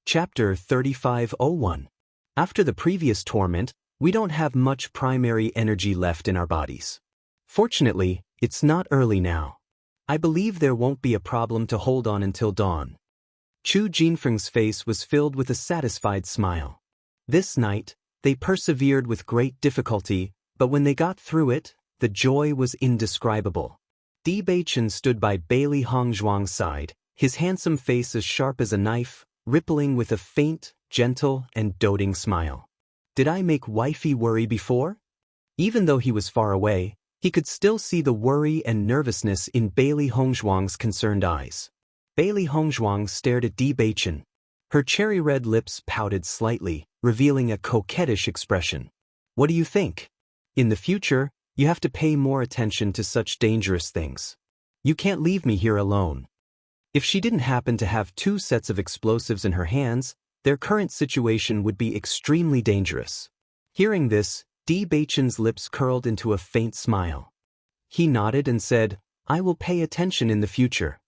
Chapter 3501. After the previous torment, we don't have much primary energy left in our bodies. Fortunately, it's not early now. I believe there won't be a problem to hold on until dawn. Chu Jinfeng's face was filled with a satisfied smile. This night, they persevered with great difficulty, but when they got through it, the joy was indescribable. Bewitching stood by Bailey Hongzhuang's side, his handsome face as sharp as a knife, rippling with a faint, gentle, and doting smile. Did I make wifey worry before? Even though he was far away, he could still see the worry and nervousness in Bailey Hongzhuang's concerned eyes. Bailey Hongzhuang stared at Bewitching. Her cherry-red lips pouted slightly, revealing a coquettish expression. What do you think? In the future, you have to pay more attention to such dangerous things. You can't leave me here alone. If she didn't happen to have 2 sets of explosives in her hands, their current situation would be extremely dangerous. Hearing this, Bewitching's lips curled into a faint smile. He nodded and said, I will pay attention in the future.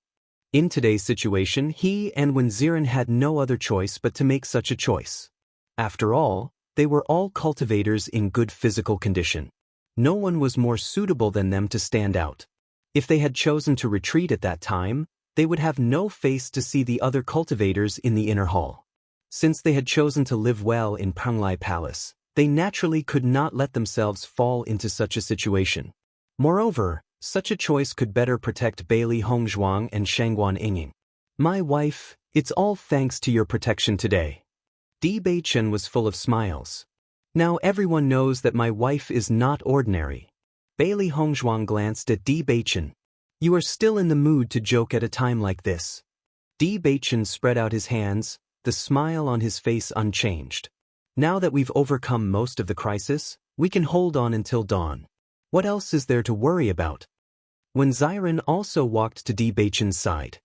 In today's situation, he and Wenziren had no other choice but to make such a choice. After all, they were all cultivators in good physical condition. No one was more suitable than them to stand out. If they had chosen to retreat at that time, they would have no face to see the other cultivators in the inner hall. Since they had chosen to live well in Penglai Palace, they naturally could not let themselves fall into such a situation. Moreover, such a choice could better protect Bailey Hongzhuang and Shangguan Yinging. My wife, it's all thanks to your protection today. Bewitching was full of smiles. Now everyone knows that my wife is not ordinary. Bailey Hongzhuang glanced at Bewitching. You are still in the mood to joke at a time like this. Bewitching spread out his hands, the smile on his face unchanged. Now that we've overcome most of the crisis, we can hold on until dawn. What else is there to worry about? Wenziren also walked to Bewitching's side.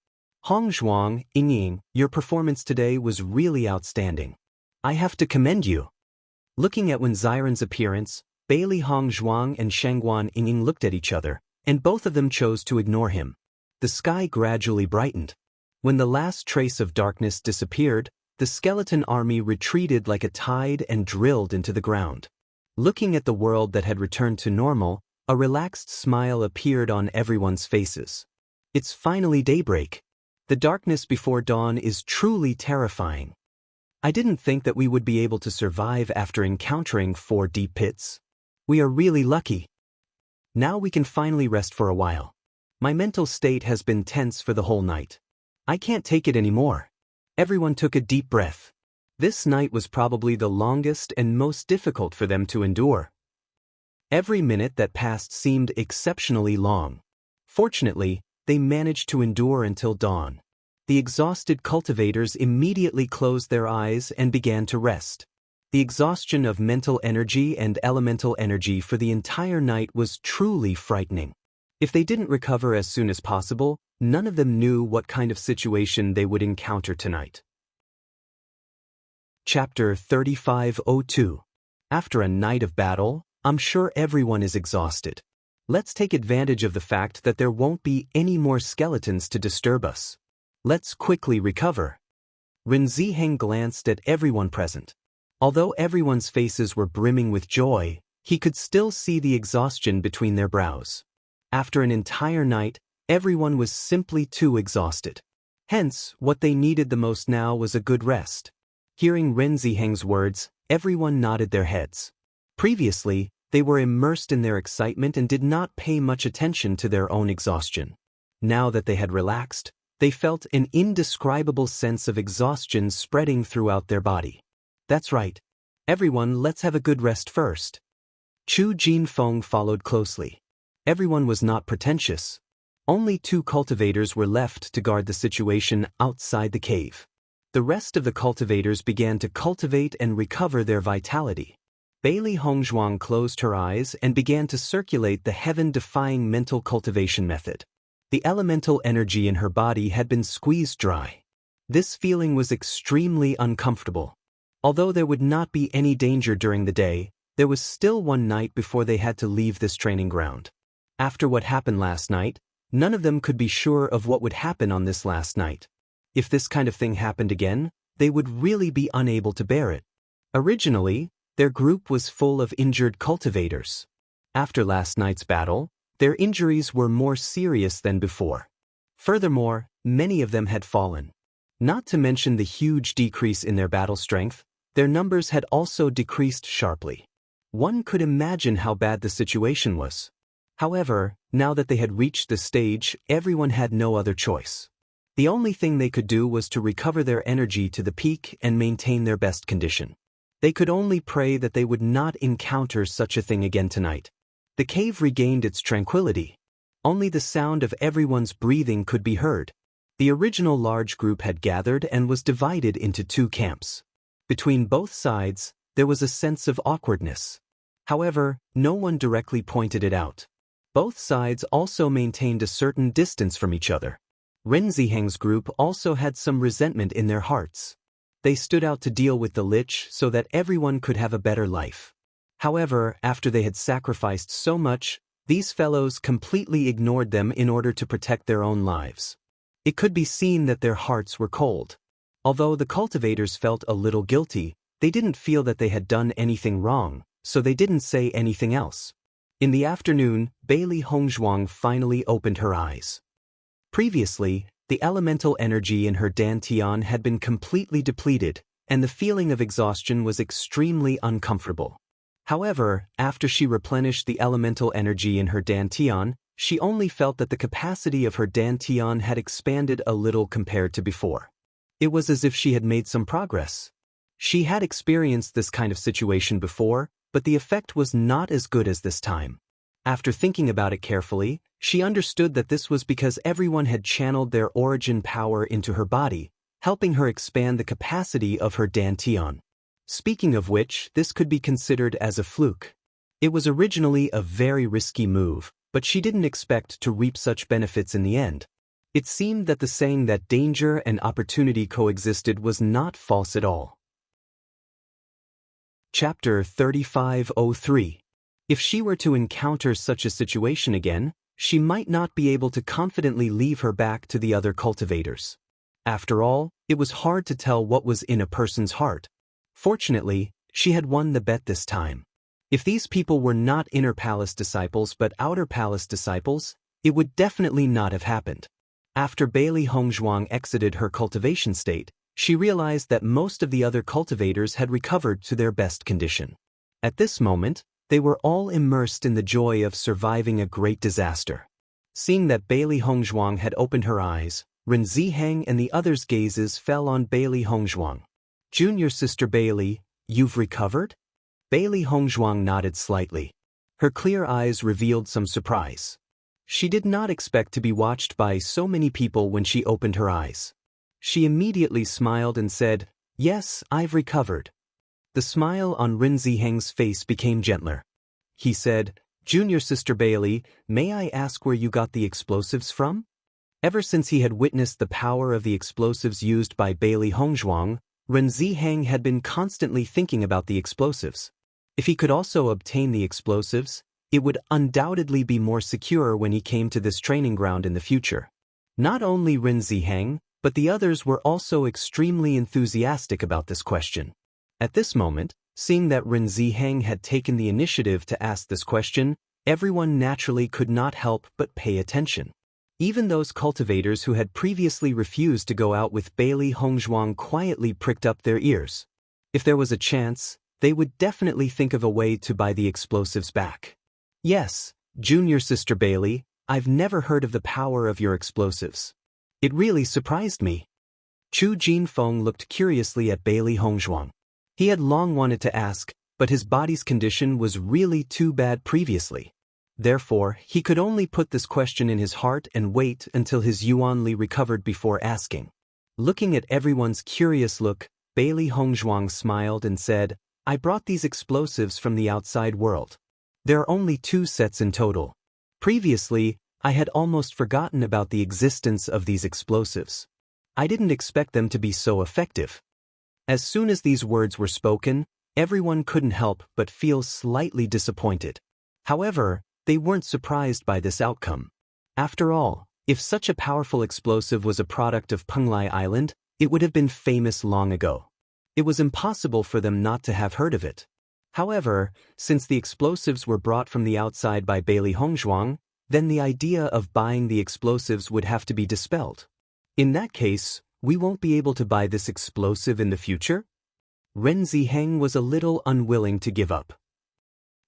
Hongzhuang, Yinging, your performance today was really outstanding. I have to commend you. Looking at Wenziren's appearance, Bailey Hongzhuang and Shangguan Yinging looked at each other, and both of them chose to ignore him. The sky gradually brightened. When the last trace of darkness disappeared, the skeleton army retreated like a tide and drilled into the ground. Looking at the world that had returned to normal, a relaxed smile appeared on everyone's faces. It's finally daybreak. The darkness before dawn is truly terrifying. I didn't think that we would be able to survive after encountering 4 deep pits. We are really lucky. Now we can finally rest for a while. My mental state has been tense for the whole night. I can't take it anymore. Everyone took a deep breath. This night was probably the longest and most difficult for them to endure. Every minute that passed seemed exceptionally long. Fortunately, they managed to endure until dawn. The exhausted cultivators immediately closed their eyes and began to rest. The exhaustion of mental energy and elemental energy for the entire night was truly frightening. If they didn't recover as soon as possible, none of them knew what kind of situation they would encounter tonight. Chapter 3502. After a night of battle, I'm sure everyone is exhausted. Let's take advantage of the fact that there won't be any more skeletons to disturb us. Let's quickly recover. Ren Ziheng glanced at everyone present. Although everyone's faces were brimming with joy, he could still see the exhaustion between their brows. After an entire night, everyone was simply too exhausted. Hence, what they needed the most now was a good rest. Hearing Ren Ziheng's words, everyone nodded their heads. Previously, they were immersed in their excitement and did not pay much attention to their own exhaustion. Now that they had relaxed, they felt an indescribable sense of exhaustion spreading throughout their body. That's right. Everyone, let's have a good rest first. Chu Jinfeng followed closely. Everyone was not pretentious. Only 2 cultivators were left to guard the situation outside the cave. The rest of the cultivators began to cultivate and recover their vitality. Bailey Hongzhuang closed her eyes and began to circulate the heaven-defying mental cultivation method. The elemental energy in her body had been squeezed dry. This feeling was extremely uncomfortable. Although there would not be any danger during the day, there was still one night before they had to leave this training ground. After what happened last night, none of them could be sure of what would happen on this last night. If this kind of thing happened again, they would really be unable to bear it. Originally, their group was full of injured cultivators. After last night's battle, their injuries were more serious than before. Furthermore, many of them had fallen. Not to mention the huge decrease in their battle strength, their numbers had also decreased sharply. One could imagine how bad the situation was. However, now that they had reached this stage, everyone had no other choice. The only thing they could do was to recover their energy to the peak and maintain their best condition. They could only pray that they would not encounter such a thing again tonight. The cave regained its tranquility. Only the sound of everyone's breathing could be heard. The original large group had gathered and was divided into two camps. Between both sides, there was a sense of awkwardness. However, no one directly pointed it out. Both sides also maintained a certain distance from each other. Ren Ziheng's group also had some resentment in their hearts. They stood out to deal with the Lich so that everyone could have a better life. However, after they had sacrificed so much, these fellows completely ignored them in order to protect their own lives. It could be seen that their hearts were cold. Although the cultivators felt a little guilty, they didn't feel that they had done anything wrong, so they didn't say anything else. In the afternoon, Bailey Hongzhuang finally opened her eyes. Previously, the elemental energy in her dantian had been completely depleted, and the feeling of exhaustion was extremely uncomfortable. However, after she replenished the elemental energy in her dantian, she only felt that the capacity of her dantian had expanded a little compared to before. It was as if she had made some progress. She had experienced this kind of situation before, but the effect was not as good as this time. After thinking about it carefully, she understood that this was because everyone had channeled their origin power into her body, helping her expand the capacity of her dantian. Speaking of which, this could be considered as a fluke. It was originally a very risky move, but she didn't expect to reap such benefits in the end. It seemed that the saying that danger and opportunity coexisted was not false at all. Chapter 3503. If she were to encounter such a situation again, she might not be able to confidently leave her back to the other cultivators. After all, it was hard to tell what was in a person's heart. Fortunately, she had won the bet this time. If these people were not inner palace disciples but outer palace disciples, it would definitely not have happened. After Bailey Hongzhuang exited her cultivation state, she realized that most of the other cultivators had recovered to their best condition. At this moment, they were all immersed in the joy of surviving a great disaster. Seeing that Bailey Hongzhuang had opened her eyes, Ren Ziheng and the others' gazes fell on Bailey Hongzhuang. "Junior sister Bailey, you've recovered?" Bailey Hongzhuang nodded slightly. Her clear eyes revealed some surprise. She did not expect to be watched by so many people when she opened her eyes. She immediately smiled and said, "Yes, I've recovered." The smile on Ren Ziheng's face became gentler. He said, "Junior sister Bailey, may I ask where you got the explosives from?" Ever since he had witnessed the power of the explosives used by Bailey Hongzhuang, Ren Ziheng had been constantly thinking about the explosives. If he could also obtain the explosives, it would undoubtedly be more secure when he came to this training ground in the future. Not only Ren Ziheng, but the others were also extremely enthusiastic about this question. At this moment, seeing that Ren Ziheng had taken the initiative to ask this question, everyone naturally could not help but pay attention. Even those cultivators who had previously refused to go out with Bailey Hongzhuang quietly pricked up their ears. If there was a chance, they would definitely think of a way to buy the explosives back. "Yes, junior sister Bailey, I've never heard of the power of your explosives. It really surprised me." Chu Jinfeng looked curiously at Bailey Hongzhuang. He had long wanted to ask, but his body's condition was really too bad previously. Therefore, he could only put this question in his heart and wait until his Yuanli recovered before asking. Looking at everyone's curious look, Bailey Hongzhuang smiled and said, "I brought these explosives from the outside world. There are only 2 sets in total. Previously, I had almost forgotten about the existence of these explosives. I didn't expect them to be so effective." As soon as these words were spoken, everyone couldn't help but feel slightly disappointed. However, they weren't surprised by this outcome. After all, if such a powerful explosive was a product of Penglai Island, it would have been famous long ago. It was impossible for them not to have heard of it. However, since the explosives were brought from the outside by Bailey Hongzhuang, then the idea of buying the explosives would have to be dispelled. In that case, we won't be able to buy this explosive in the future? Ren Ziheng was a little unwilling to give up.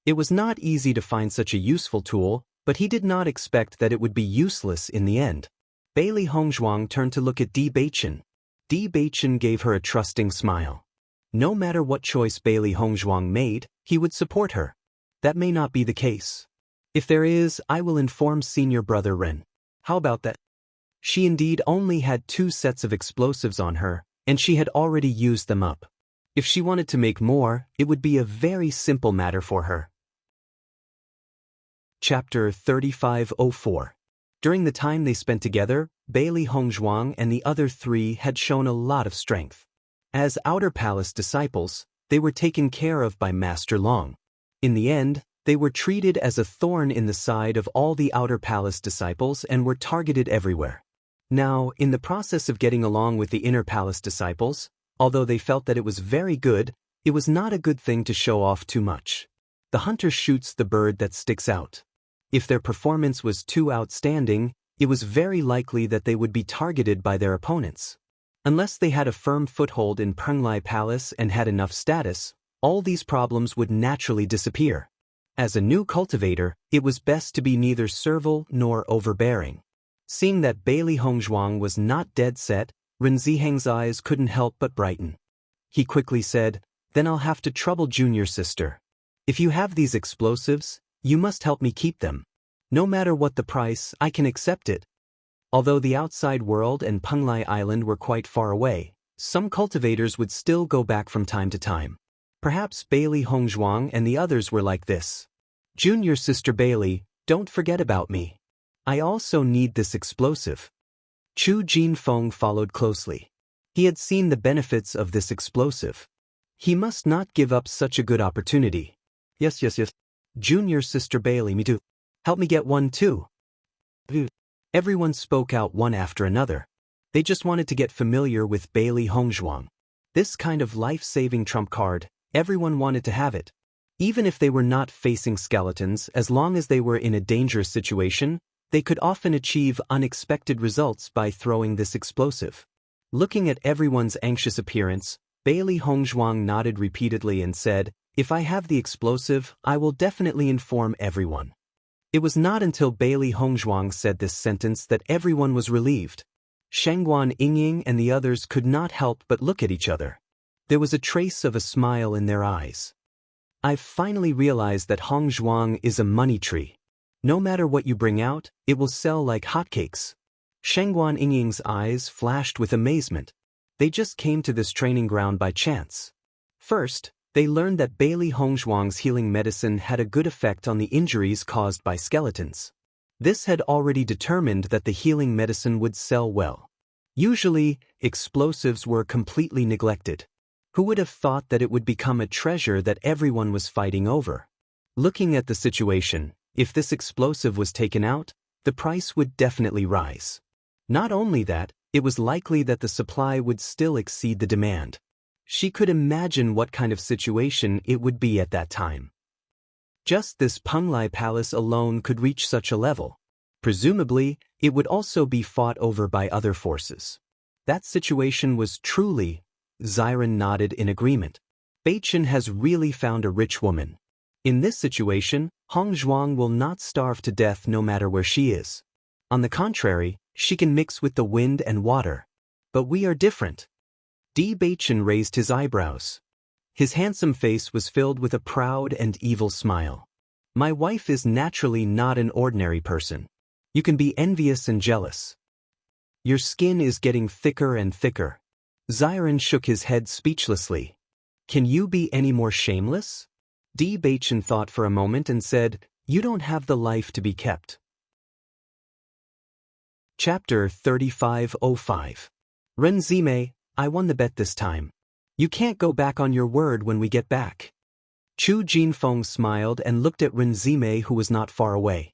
It was not easy to find such a useful tool, but he did not expect that it would be useless in the end. Bailey Hongzhuang turned to look at Di Beichen. Di Beichen gave her a trusting smile. No matter what choice Bailey Hongzhuang made, he would support her. That may not be the case. If there is, I will inform senior brother Ren. How about that? She indeed only had 2 sets of explosives on her, and she had already used them up. If she wanted to make more, it would be a very simple matter for her. Chapter 3504. During the time they spent together, Bailey Hongzhuang and the other 3 had shown a lot of strength. As Outer Palace disciples, they were taken care of by Master Long. In the end, they were treated as a thorn in the side of all the Outer Palace disciples and were targeted everywhere. Now, in the process of getting along with the Inner Palace disciples, although they felt that it was very good, it was not a good thing to show off too much. The hunter shoots the bird that sticks out. If their performance was too outstanding, it was very likely that they would be targeted by their opponents. Unless they had a firm foothold in Penglai Palace and had enough status, all these problems would naturally disappear. As a new cultivator, it was best to be neither servile nor overbearing. Seeing that Bailey Hongzhuang was not dead set, Ren Ziheng's eyes couldn't help but brighten. He quickly said, "Then I'll have to trouble junior sister. If you have these explosives, you must help me keep them. No matter what the price, I can accept it." Although the outside world and Penglai Island were quite far away, some cultivators would still go back from time to time. Perhaps Bailey Hongzhuang and the others were like this. "Junior sister Bailey, don't forget about me. I also need this explosive." Chu Jinfeng followed closely. He had seen the benefits of this explosive. He must not give up such a good opportunity. Yes. Junior sister Bailey, me too. Help me get one too. Everyone spoke out one after another. They just wanted to get familiar with Bailey Hongzhuang. This kind of life-saving trump card, everyone wanted to have it. Even if they were not facing skeletons, as long as they were in a dangerous situation, they could often achieve unexpected results by throwing this explosive. Looking at everyone's anxious appearance, Bailey Hongzhuang nodded repeatedly and said, "If I have the explosive, I will definitely inform everyone." It was not until Bailey Hongzhuang said this sentence that everyone was relieved. Shengguan Yingying and the others could not help but look at each other. There was a trace of a smile in their eyes. "I've finally realized that Hongzhuang is a money tree. No matter what you bring out, it will sell like hotcakes." Shengguan Yingying's eyes flashed with amazement. They just came to this training ground by chance. First, they learned that Bailey Hongzhuang's healing medicine had a good effect on the injuries caused by skeletons. This had already determined that the healing medicine would sell well. Usually, explosives were completely neglected. Who would have thought that it would become a treasure that everyone was fighting over? Looking at the situation, if this explosive was taken out, the price would definitely rise. Not only that, it was likely that the supply would still exceed the demand. She could imagine what kind of situation it would be at that time. Just this Penglai Palace alone could reach such a level. Presumably, it would also be fought over by other forces. That situation was truly... Ziren nodded in agreement. Beichen has really found a rich woman. In this situation, Hongzhuang will not starve to death no matter where she is. On the contrary, she can mix with the wind and water. But we are different. Di Beichen raised his eyebrows. His handsome face was filled with a proud and evil smile. "My wife is naturally not an ordinary person. You can be envious and jealous. Your skin is getting thicker and thicker." Ziren shook his head speechlessly. "Can you be any more shameless?" Di Beichen thought for a moment and said, "You don't have the life to be kept." Chapter 3505. Ren Zime, I won the bet this time. You can't go back on your word when we get back. Chu Jinfeng smiled and looked at Ren Zime, who was not far away.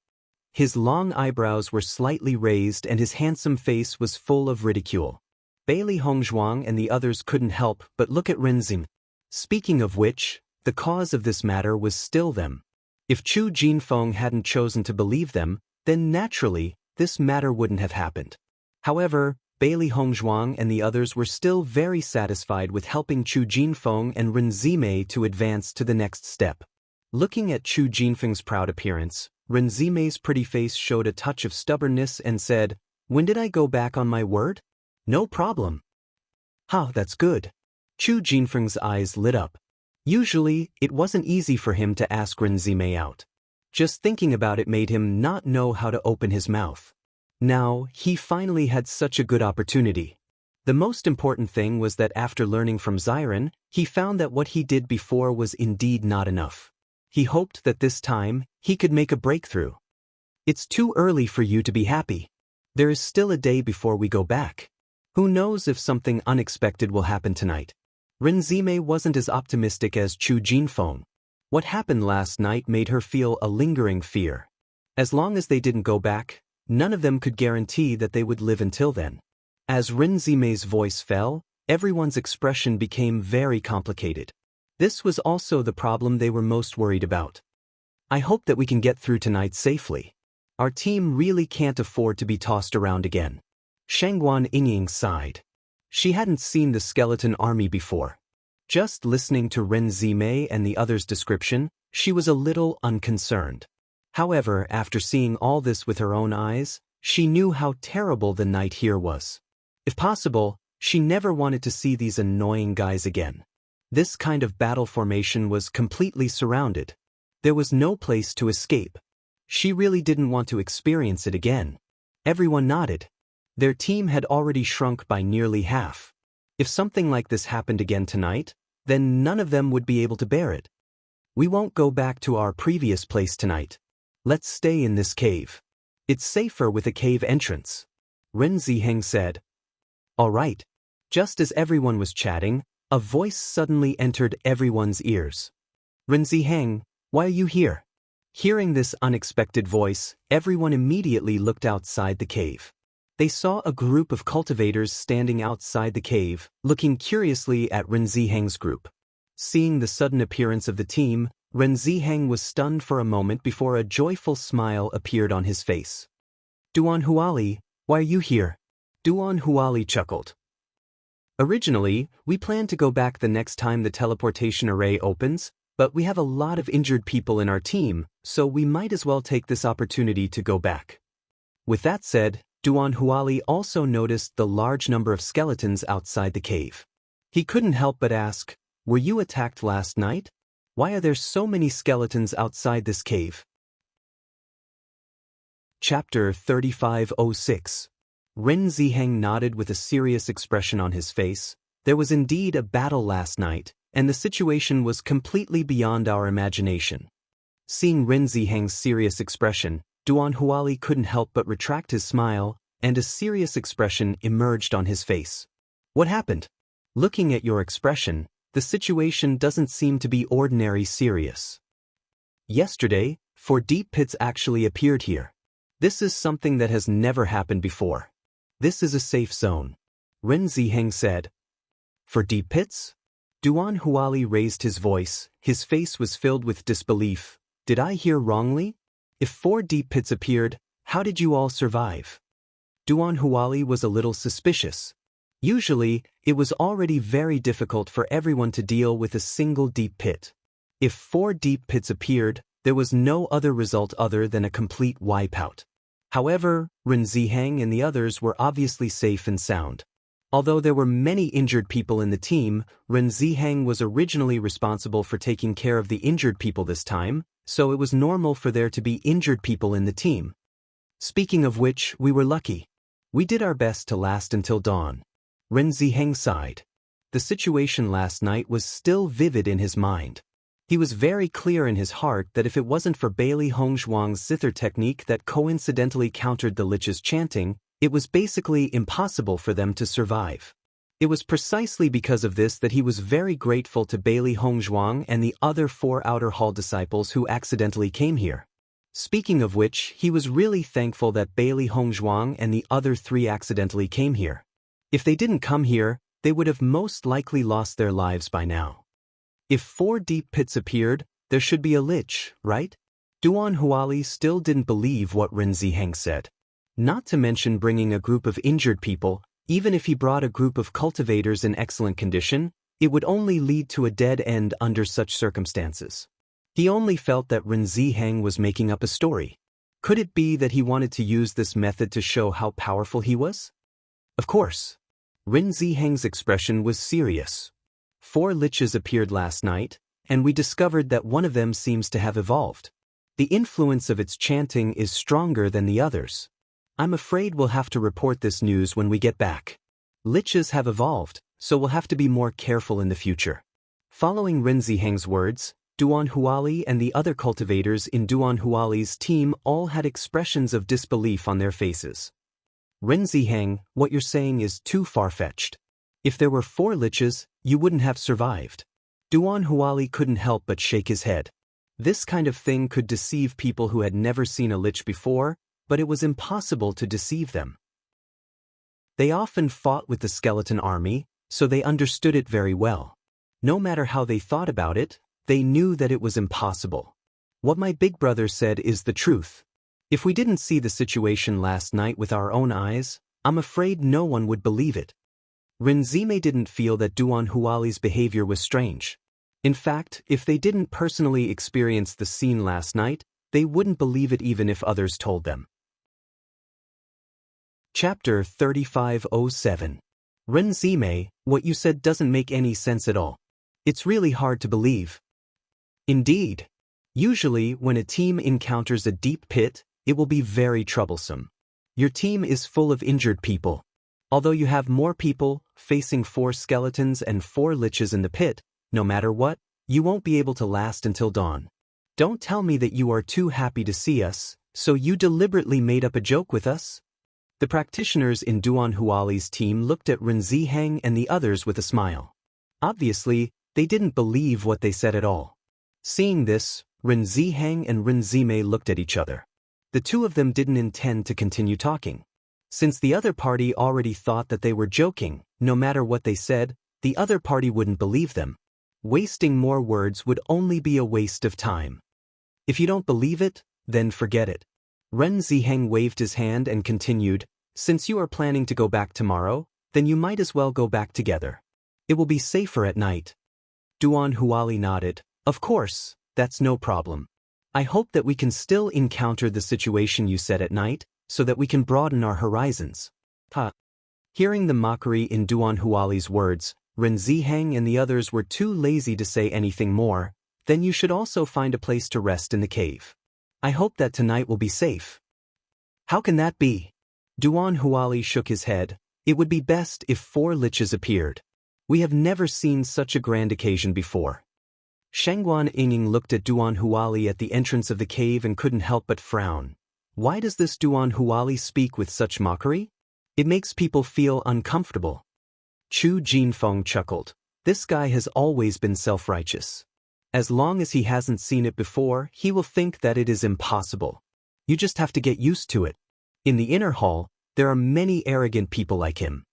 His long eyebrows were slightly raised and his handsome face was full of ridicule. Bailey Hongzhuang and the others couldn't help but look at Renzime. Speaking of which, the cause of this matter was still them. If Chu Jinfeng hadn't chosen to believe them, then naturally, this matter wouldn't have happened. However, Bailey Hongzhuang and the others were still very satisfied with helping Chu Jinfeng and Renzime to advance to the next step. Looking at Chu Jinfeng's proud appearance, Renzime's pretty face showed a touch of stubbornness and said, "When did I go back on my word? No problem." That's good. Chu Jinfeng's eyes lit up. Usually, it wasn't easy for him to ask Renzime out. Just thinking about it made him not know how to open his mouth. Now, he finally had such a good opportunity. The most important thing was that after learning from Xiren, he found that what he did before was indeed not enough. He hoped that this time, he could make a breakthrough. "It's too early for you to be happy. There is still a day before we go back. Who knows if something unexpected will happen tonight." Renzime wasn't as optimistic as Chu Jinfeng. What happened last night made her feel a lingering fear. As long as they didn't go back, none of them could guarantee that they would live until then. As Renzime's voice fell, everyone's expression became very complicated. This was also the problem they were most worried about. "I hope that we can get through tonight safely. Our team really can't afford to be tossed around again." Shangguan Yingying sighed. She hadn't seen the skeleton army before. Just listening to Renzime and the others' description, she was a little unconcerned. However, after seeing all this with her own eyes, she knew how terrible the night here was. If possible, she never wanted to see these annoying guys again. This kind of battle formation was completely surrounded. There was no place to escape. She really didn't want to experience it again. Everyone nodded. Their team had already shrunk by nearly half. If something like this happened again tonight, then none of them would be able to bear it. "We won't go back to our previous place tonight. Let's stay in this cave. It's safer with a cave entrance," Ren Ziheng said. "All right." Just as everyone was chatting, a voice suddenly entered everyone's ears. "Ren Ziheng, why are you here?" Hearing this unexpected voice, everyone immediately looked outside the cave. They saw a group of cultivators standing outside the cave, looking curiously at Ren Ziheng's group. Seeing the sudden appearance of the team, Ren Ziheng was stunned for a moment before a joyful smile appeared on his face. "Duan Huali, why are you here?" Duan Huali chuckled. "Originally, we planned to go back the next time the teleportation array opens, but we have a lot of injured people in our team, so we might as well take this opportunity to go back." With that said, Duan Huali also noticed the large number of skeletons outside the cave. He couldn't help but ask, "Were you attacked last night? Why are there so many skeletons outside this cave?" Chapter 3506. Ren Ziheng nodded with a serious expression on his face. There was indeed a battle last night, and the situation was completely beyond our imagination. Seeing Ren Ziheng's serious expression, Duan Huali couldn't help but retract his smile, and a serious expression emerged on his face. "What happened? Looking at your expression, the situation doesn't seem to be ordinary serious." "Yesterday, 4 deep pits actually appeared here. This is something that has never happened before. This is a safe zone," Ren Ziheng said. "For deep pits?" Duan Huali raised his voice. His face was filled with disbelief. "Did I hear wrongly? If 4 deep pits appeared, how did you all survive?" Duan Huali was a little suspicious. Usually, it was already very difficult for everyone to deal with a single deep pit. If 4 deep pits appeared, there was no other result other than a complete wipeout. However, Ren Ziheng and the others were obviously safe and sound. Although there were many injured people in the team, Ren Ziheng was originally responsible for taking care of the injured people this time, so it was normal for there to be injured people in the team. "Speaking of which, we were lucky. We did our best to last until dawn." Ren Ziheng sighed. The situation last night was still vivid in his mind. He was very clear in his heart that if it wasn't for Bailey Hongzhuang's zither technique that coincidentally countered the Lich's chanting, it was basically impossible for them to survive. It was precisely because of this that he was very grateful to Bailey Hongzhuang and the other 4 Outer Hall disciples who accidentally came here. Speaking of which, he was really thankful that Bailey Hongzhuang and the other 3 accidentally came here. If they didn't come here, they would have most likely lost their lives by now. If 4 deep pits appeared, there should be a lich, right? Duan Huali still didn't believe what Ren Ziheng said. Not to mention bringing a group of injured people. Even if he brought a group of cultivators in excellent condition, it would only lead to a dead end under such circumstances. He only felt that Ren Ziheng was making up a story. Could it be that he wanted to use this method to show how powerful he was? Of course. Ren Ziheng's expression was serious. 4 liches appeared last night, and we discovered that one of them seems to have evolved. The influence of its chanting is stronger than the others. I'm afraid we'll have to report this news when we get back. Liches have evolved, so we'll have to be more careful in the future. Following Ren Ziheng's words, Duan Huali and the other cultivators in Duan Huali's team all had expressions of disbelief on their faces. Ren Ziheng, what you're saying is too far-fetched. If there were 4 liches, you wouldn't have survived. Duan Huali couldn't help but shake his head. This kind of thing could deceive people who had never seen a lich before, but it was impossible to deceive them. They often fought with the skeleton army, so they understood it very well. No matter how they thought about it, they knew that it was impossible. What my big brother said is the truth. If we didn't see the situation last night with our own eyes, I'm afraid no one would believe it. Rinzime didn't feel that Duan Huali's behavior was strange. In fact, if they didn't personally experience the scene last night, they wouldn't believe it even if others told them. Chapter 3507. Rinzime, what you said doesn't make any sense at all. It's really hard to believe. Indeed. Usually, when a team encounters a deep pit, it will be very troublesome. Your team is full of injured people. Although you have more people, facing 4 skeletons and 4 liches in the pit, no matter what, you won't be able to last until dawn. Don't tell me that you are too happy to see us, so you deliberately made up a joke with us? The practitioners in Duan Huali's team looked at Ren Ziheng and the others with a smile. Obviously, they didn't believe what they said at all. Seeing this, Ren Ziheng and Rinzime looked at each other. The two of them didn't intend to continue talking. Since the other party already thought that they were joking, no matter what they said, the other party wouldn't believe them. Wasting more words would only be a waste of time. If you don't believe it, then forget it. Ren Ziheng waved his hand and continued, since you are planning to go back tomorrow, then you might as well go back together. It will be safer at night. Duan Huali nodded. Of course, that's no problem. I hope that we can still encounter the situation you said at night, so that we can broaden our horizons. Hearing the mockery in Duan Huali's words, Ren Ziheng and the others were too lazy to say anything more. Then you should also find a place to rest in the cave. I hope that tonight will be safe. How can that be? Duan Huali shook his head. It would be best if 4 liches appeared. We have never seen such a grand occasion before. Shangguan Yinging looked at Duan Huali at the entrance of the cave and couldn't help but frown. Why does this Duan Huali speak with such mockery? It makes people feel uncomfortable. Chu Jinfeng chuckled. This guy has always been self-righteous. As long as he hasn't seen it before, he will think that it is impossible. You just have to get used to it. In the inner hall, there are many arrogant people like him.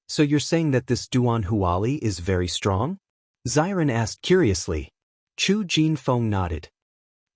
So you're saying that this Duan Huali is very strong? Xiren asked curiously. Chu Jinfeng nodded.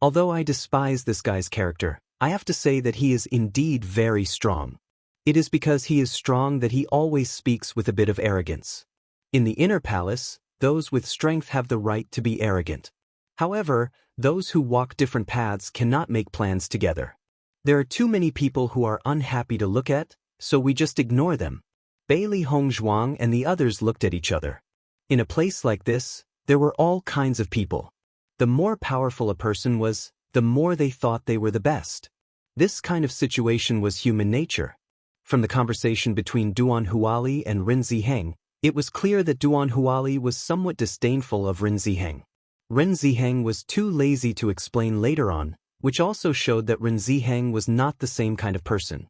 Although I despise this guy's character, I have to say that he is indeed very strong. It is because he is strong that he always speaks with a bit of arrogance. In the inner palace, those with strength have the right to be arrogant. However, those who walk different paths cannot make plans together. There are too many people who are unhappy to look at, so we just ignore them. Bailey Hongzhuang and the others looked at each other. In a place like this, there were all kinds of people. The more powerful a person was, the more they thought they were the best. This kind of situation was human nature. From the conversation between Duan Huali and Ren Ziheng, it was clear that Duan Huali was somewhat disdainful of Ren Ziheng. Ren Ziheng was too lazy to explain later on, which also showed that Ren Ziheng was not the same kind of person.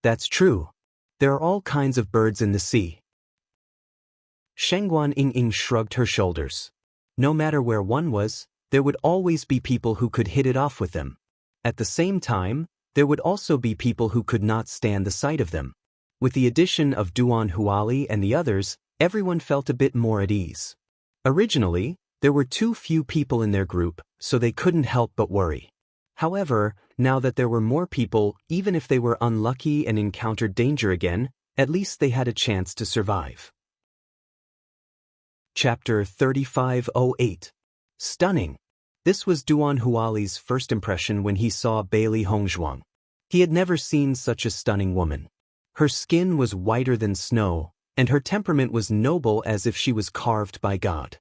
That's true. There are all kinds of birds in the sea. Shangguan Yinging shrugged her shoulders. No matter where one was, there would always be people who could hit it off with them. At the same time, there would also be people who could not stand the sight of them. With the addition of Duan Huali and the others, everyone felt a bit more at ease. Originally, there were too few people in their group, so they couldn't help but worry. However, now that there were more people, even if they were unlucky and encountered danger again, at least they had a chance to survive. Chapter 3508. Stunning. This was Duan Huali's first impression when he saw Bailey Hongzhuang. He had never seen such a stunning woman. Her skin was whiter than snow, and her temperament was noble as if she was carved by God.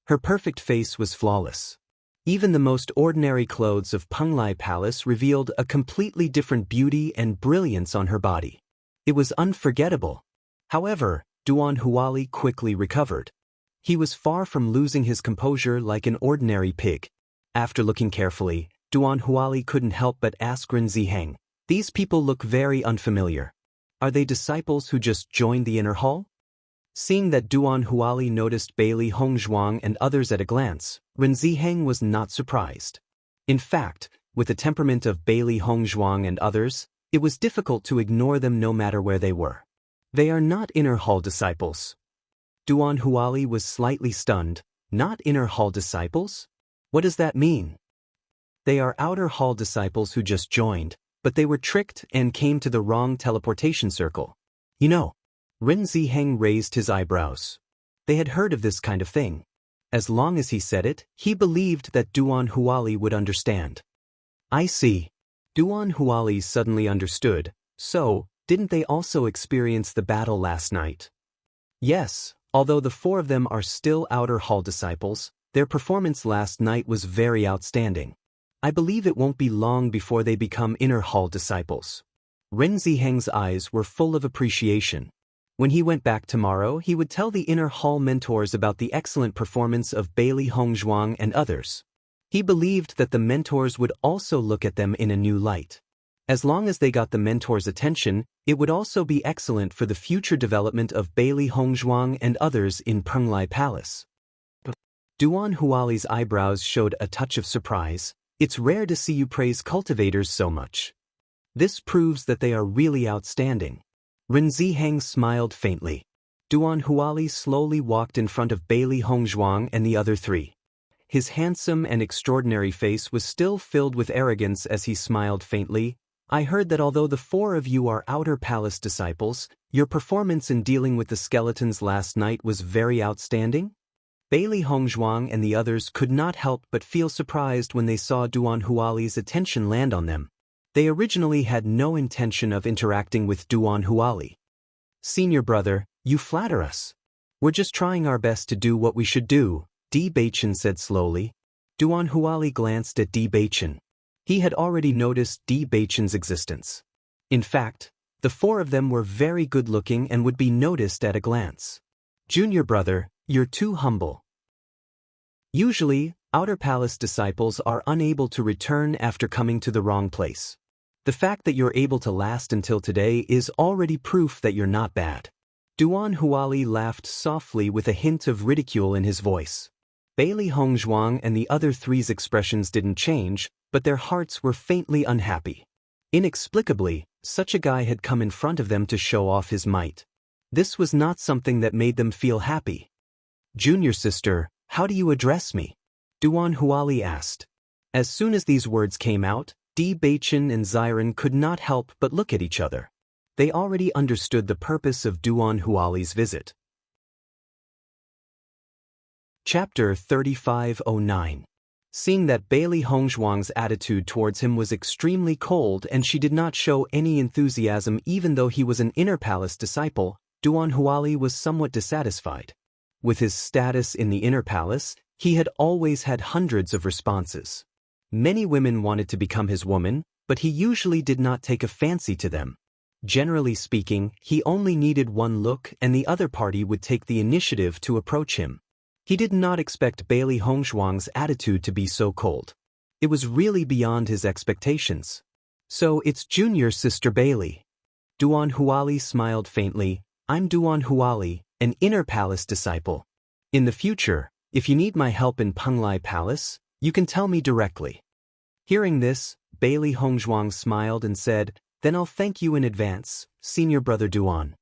Her perfect face was flawless. Even the most ordinary clothes of Penglai Palace revealed a completely different beauty and brilliance on her body. It was unforgettable. However, Duan Huali quickly recovered. He was far from losing his composure like an ordinary pig. After looking carefully, Duan Huali couldn't help but ask Ren Ziheng, "These people look very unfamiliar. Are they disciples who just joined the inner hall?" Seeing that Duan Huali noticed Bailey Hongzhuang and others at a glance, Ren Ziheng was not surprised. In fact, with the temperament of Bailey Hongzhuang and others, it was difficult to ignore them no matter where they were. "They are not inner hall disciples." Duan Huali was slightly stunned. "Not inner hall disciples? What does that mean?" "They are outer hall disciples who just joined, but they were tricked and came to the wrong teleportation circle. You know." Ren Ziheng raised his eyebrows. They had heard of this kind of thing. As long as he said it, he believed that Duan Huali would understand. "I see." Duan Huali suddenly understood. "So, didn't they also experience the battle last night?" "Yes, although the four of them are still outer hall disciples, their performance last night was very outstanding. I believe it won't be long before they become inner hall disciples." Ren Ziheng's eyes were full of appreciation. When he went back tomorrow, he would tell the inner hall mentors about the excellent performance of Bailey Hongzhuang and others. He believed that the mentors would also look at them in a new light. As long as they got the mentors' attention, it would also be excellent for the future development of Bailey Hongzhuang and others in Penglai Palace. Duan Huali's eyebrows showed a touch of surprise. "It's rare to see you praise cultivators so much. This proves that they are really outstanding." Ren Ziheng smiled faintly. Duan Huali slowly walked in front of Bailey Hongzhuang and the other three. His handsome and extraordinary face was still filled with arrogance as he smiled faintly. "I heard that although the four of you are outer palace disciples, your performance in dealing with the skeletons last night was very outstanding?" Bailey Hongzhuang and the others could not help but feel surprised when they saw Duan Huali's attention land on them. They originally had no intention of interacting with Duan Huali. "Senior brother, you flatter us. We're just trying our best to do what we should do," Di Beichen said slowly. Duan Huali glanced at Di Beichen. He had already noticed Di Beichen's existence. In fact, the four of them were very good-looking and would be noticed at a glance. "Junior brother, you're too humble. Usually, outer palace disciples are unable to return after coming to the wrong place. The fact that you're able to last until today is already proof that you're not bad." Duan Huali laughed softly with a hint of ridicule in his voice. Bailey Hongzhuang and the other three's expressions didn't change, but their hearts were faintly unhappy. Inexplicably, such a guy had come in front of them to show off his might. This was not something that made them feel happy. "Junior sister, how do you address me?" Duan Huali asked. As soon as these words came out, Di Beichen and Xiren could not help but look at each other. They already understood the purpose of Duan Huali's visit. Chapter 3509. Seeing that Bailey Hongzhuang's attitude towards him was extremely cold and she did not show any enthusiasm even though he was an inner palace disciple, Duan Huali was somewhat dissatisfied. With his status in the inner palace, he had always had hundreds of responses. Many women wanted to become his woman, but he usually did not take a fancy to them. Generally speaking, he only needed one look and the other party would take the initiative to approach him. He did not expect Bailey Hongzhuang's attitude to be so cold. It was really beyond his expectations. "So it's junior sister Bailey." Duan Huali smiled faintly. "I'm Duan Huali, an inner palace disciple. In the future, if you need my help in Penglai Palace, you can tell me directly." Hearing this, Bailey Hongzhuang smiled and said, Then I'll thank you in advance, senior brother Duan.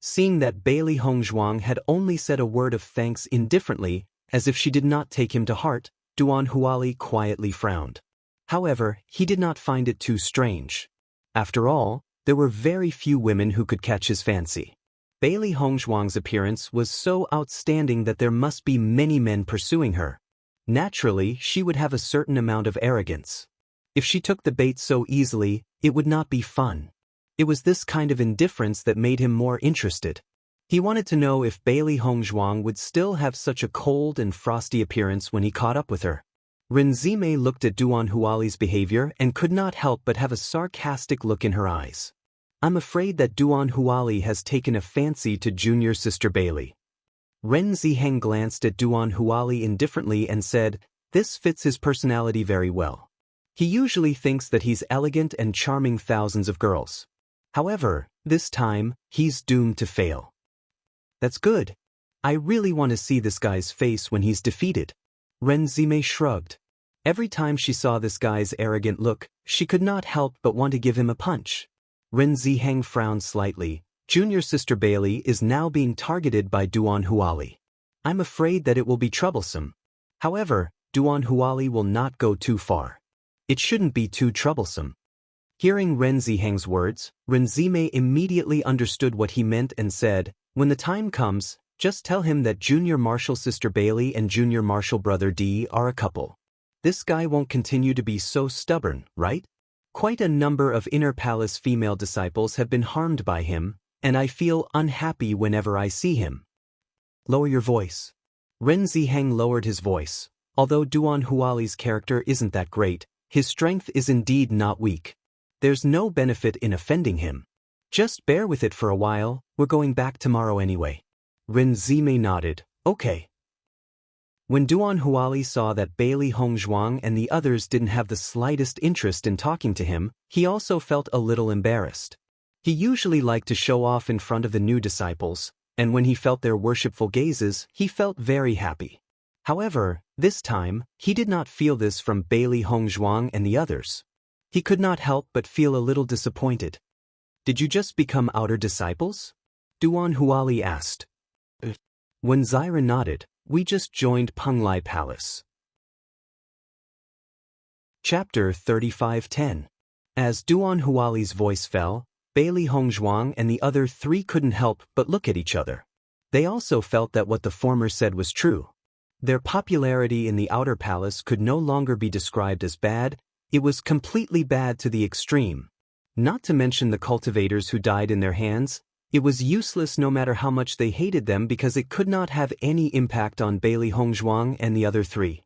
Seeing that Bailey Hongzhuang had only said a word of thanks indifferently, as if she did not take him to heart, Duan Huali quietly frowned. However, he did not find it too strange. After all, there were very few women who could catch his fancy. Bailey Hongzhuang's appearance was so outstanding that there must be many men pursuing her. Naturally, she would have a certain amount of arrogance. If she took the bait so easily, it would not be fun. It was this kind of indifference that made him more interested. He wanted to know if Bailey Hongzhuang would still have such a cold and frosty appearance when he caught up with her. Ren Zimei looked at Duan Huali's behavior and could not help but have a sarcastic look in her eyes. I'm afraid that Duan Huali has taken a fancy to junior sister Bailey. Ren Ziheng glanced at Duan Huali indifferently and said, "This fits his personality very well. He usually thinks that he's elegant and charming thousands of girls. However, this time, he's doomed to fail." That's good. I really want to see this guy's face when he's defeated. Ren Zimei shrugged. Every time she saw this guy's arrogant look, she could not help but want to give him a punch. Ren Ziheng frowned slightly. Junior sister Bailey is now being targeted by Duan Huali. I'm afraid that it will be troublesome. However, Duan Huali will not go too far. It shouldn't be too troublesome. Hearing Ren Ziheng's words, Ren Zimei immediately understood what he meant and said, "When the time comes, just tell him that junior marshal sister Bailey and junior marshal brother D are a couple. This guy won't continue to be so stubborn, right? Quite a number of inner palace female disciples have been harmed by him, and I feel unhappy whenever I see him." Lower your voice. Ren Ziheng lowered his voice. Although Duan Huali's character isn't that great, his strength is indeed not weak. There's no benefit in offending him. Just bear with it for a while, we're going back tomorrow anyway. Ren Zimei nodded, okay. When Duan Huali saw that Bailey Hongzhuang and the others didn't have the slightest interest in talking to him, he also felt a little embarrassed. He usually liked to show off in front of the new disciples, and when he felt their worshipful gazes, he felt very happy. However, this time, he did not feel this from Bailey Hongzhuang and the others. He could not help but feel a little disappointed. Did you just become outer disciples? Duan Huali asked. When Zyra nodded, we just joined Penglai Palace. Chapter 35:10. As Duan Huali's voice fell, Bailey Hongzhuang and the other three couldn't help but look at each other. They also felt that what the former said was true. Their popularity in the outer palace could no longer be described as bad, it was completely bad to the extreme. Not to mention the cultivators who died in their hands, it was useless no matter how much they hated them because it could not have any impact on Bailey Hongzhuang and the other three.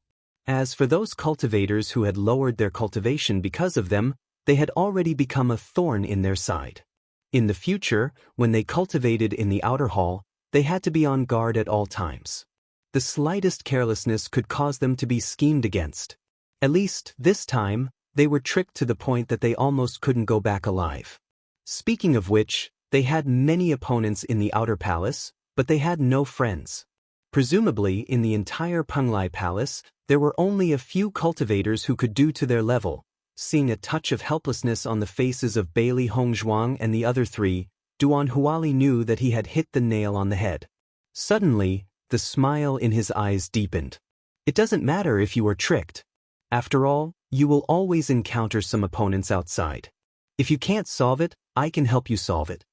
As for those cultivators who had lowered their cultivation because of them, they had already become a thorn in their side. In the future, when they cultivated in the outer hall, they had to be on guard at all times. The slightest carelessness could cause them to be schemed against. At least, this time, they were tricked to the point that they almost couldn't go back alive. Speaking of which, they had many opponents in the outer palace, but they had no friends. Presumably, in the entire Penglai Palace, there were only a few cultivators who could do to their level. Seeing a touch of helplessness on the faces of Bailey Hongzhuang and the other three, Duan Huali knew that he had hit the nail on the head. Suddenly, the smile in his eyes deepened. It doesn't matter if you are tricked. After all, you will always encounter some opponents outside. If you can't solve it, I can help you solve it.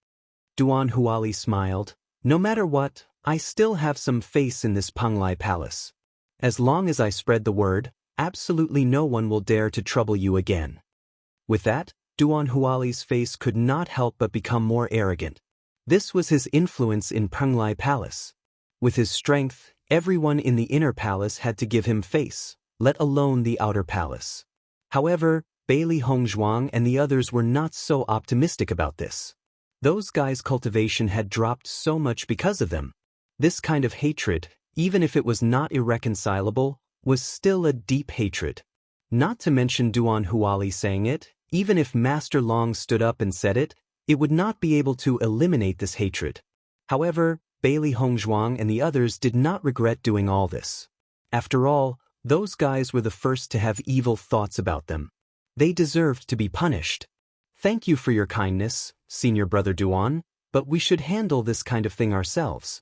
Duan Huali smiled. No matter what, I still have some face in this Penglai Palace. As long as I spread the word, absolutely no one will dare to trouble you again. With that, Duan Huali's face could not help but become more arrogant. This was his influence in Penglai Palace. With his strength, everyone in the inner palace had to give him face, let alone the outer palace. However, Bailey Hongzhuang and the others were not so optimistic about this. Those guys' cultivation had dropped so much because of them. This kind of hatred, even if it was not irreconcilable, was still a deep hatred. Not to mention Duan Huali saying it, even if Master Long stood up and said it, it would not be able to eliminate this hatred. However, Bailey Hongzhuang and the others did not regret doing all this. After all, those guys were the first to have evil thoughts about them. They deserved to be punished. Thank you for your kindness, senior brother Duan, but we should handle this kind of thing ourselves.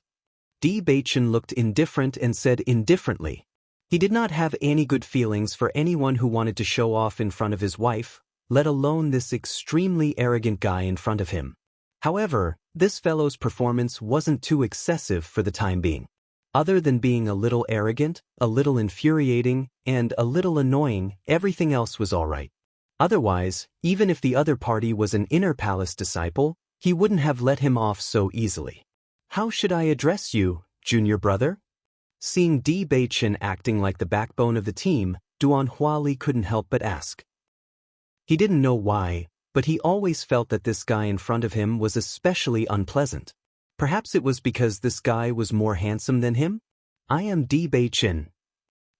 Bewitching looked indifferent and said indifferently. He did not have any good feelings for anyone who wanted to show off in front of his wife, let alone this extremely arrogant guy in front of him. However, this fellow's performance wasn't too excessive for the time being. Other than being a little arrogant, a little infuriating, and a little annoying, everything else was alright. Otherwise, even if the other party was an inner palace disciple, he wouldn't have let him off so easily. How should I address you, junior brother? Seeing Bewitching acting like the backbone of the team, Duan Huali couldn't help but ask. He didn't know why, but he always felt that this guy in front of him was especially unpleasant. Perhaps it was because this guy was more handsome than him? I am Bewitching.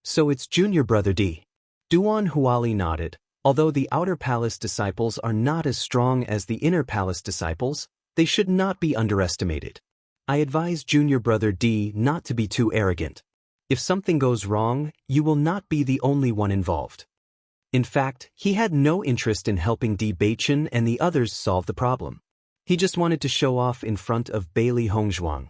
So it's junior brother D. Duan Huali nodded. Although the outer palace disciples are not as strong as the inner palace disciples, they should not be underestimated. I advise junior brother D not to be too arrogant. If something goes wrong, you will not be the only one involved. In fact, he had no interest in helping Bewitching and the others solve the problem. He just wanted to show off in front of Bailey Hongzhuang.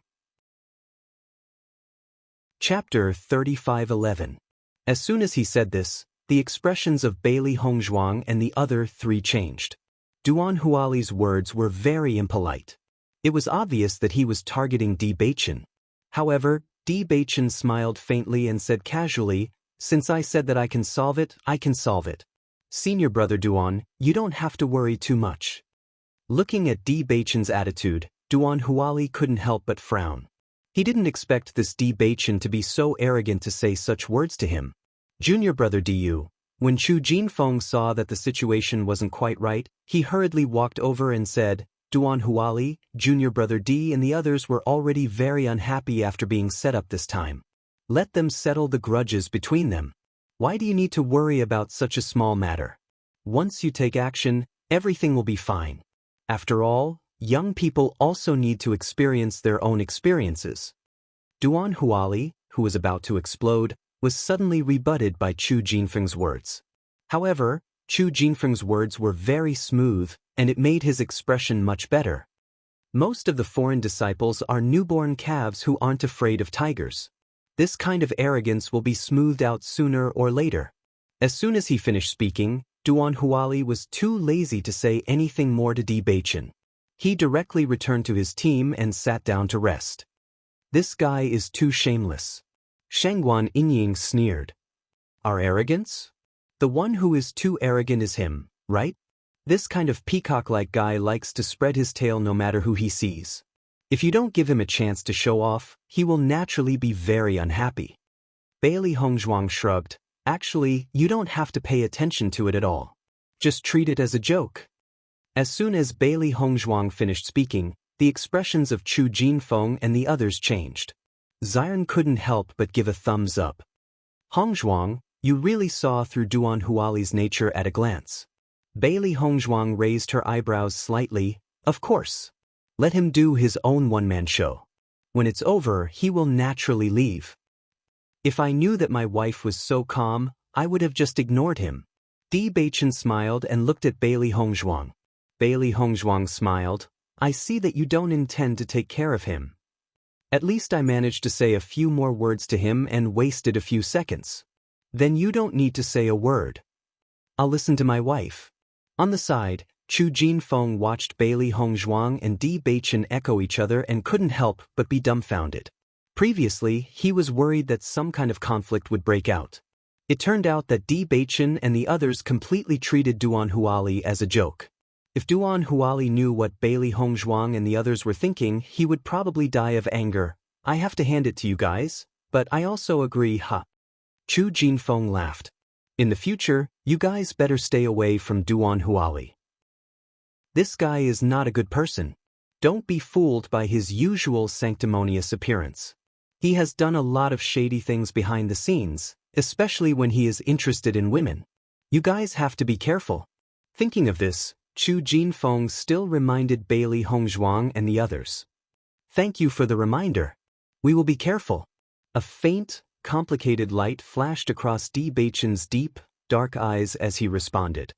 Chapter 35:11. As soon as he said this, the expressions of Bailey Hongzhuang and the other three changed. Duan Huali's words were very impolite. It was obvious that he was targeting Bewitching. However, Bewitching smiled faintly and said casually, "Since I said that I can solve it, I can solve it. Senior brother Duan, you don't have to worry too much." Looking at Bewitching's attitude, Duan Huali couldn't help but frown. He didn't expect this Bewitching to be so arrogant to say such words to him. Junior brother Du, when Chu Jinfeng saw that the situation wasn't quite right, he hurriedly walked over and said, "Duan Huali, junior brother D and the others were already very unhappy after being set up this time. Let them settle the grudges between them. Why do you need to worry about such a small matter? Once you take action, everything will be fine. After all, young people also need to experience their own experiences." Duan Huali, who was about to explode, was suddenly rebutted by Chu Jinfeng's words. However, Chu Jinfeng's words were very smooth, and it made his expression much better. Most of the foreign disciples are newborn calves who aren't afraid of tigers. This kind of arrogance will be smoothed out sooner or later. As soon as he finished speaking, Duan Huali was too lazy to say anything more to Bewitching. He directly returned to his team and sat down to rest. This guy is too shameless. Shangguan Yinying sneered. Our arrogance? The one who is too arrogant is him, right? This kind of peacock-like guy likes to spread his tail no matter who he sees. If you don't give him a chance to show off, he will naturally be very unhappy. Bailey Hongzhuang shrugged. Actually, you don't have to pay attention to it at all. Just treat it as a joke. As soon as Bailey Hongzhuang finished speaking, the expressions of Chu Jinfeng and the others changed. Zion couldn't help but give a thumbs up. Hongzhuang, you really saw through Duan Huali's nature at a glance. Bailey Hongzhuang raised her eyebrows slightly. Of course. Let him do his own one-man show. When it's over, he will naturally leave. If I knew that my wife was so calm, I would have just ignored him. Bewitching smiled and looked at Bailey Hongzhuang. Bailey Hongzhuang smiled. I see that you don't intend to take care of him. At least I managed to say a few more words to him and wasted a few seconds. Then you don't need to say a word. I'll listen to my wife. On the side, Chu Jinfeng watched Bailey Hongzhuang and Bewitching echo each other and couldn't help but be dumbfounded. Previously, he was worried that some kind of conflict would break out. It turned out that Bewitching and the others completely treated Duan Huali as a joke. If Duan Huali knew what Bailey Hongzhuang and the others were thinking, he would probably die of anger. I have to hand it to you guys, but I also agree, ha. Chu Jinfeng laughed. In the future, you guys better stay away from Duan Huali. This guy is not a good person. Don't be fooled by his usual sanctimonious appearance. He has done a lot of shady things behind the scenes, especially when he is interested in women. You guys have to be careful. Thinking of this, Chu Jinfeng still reminded Bailey Hongzhuang and the others. Thank you for the reminder. We will be careful. A faint, complicated light flashed across Bewitching's deep, dark eyes as he responded.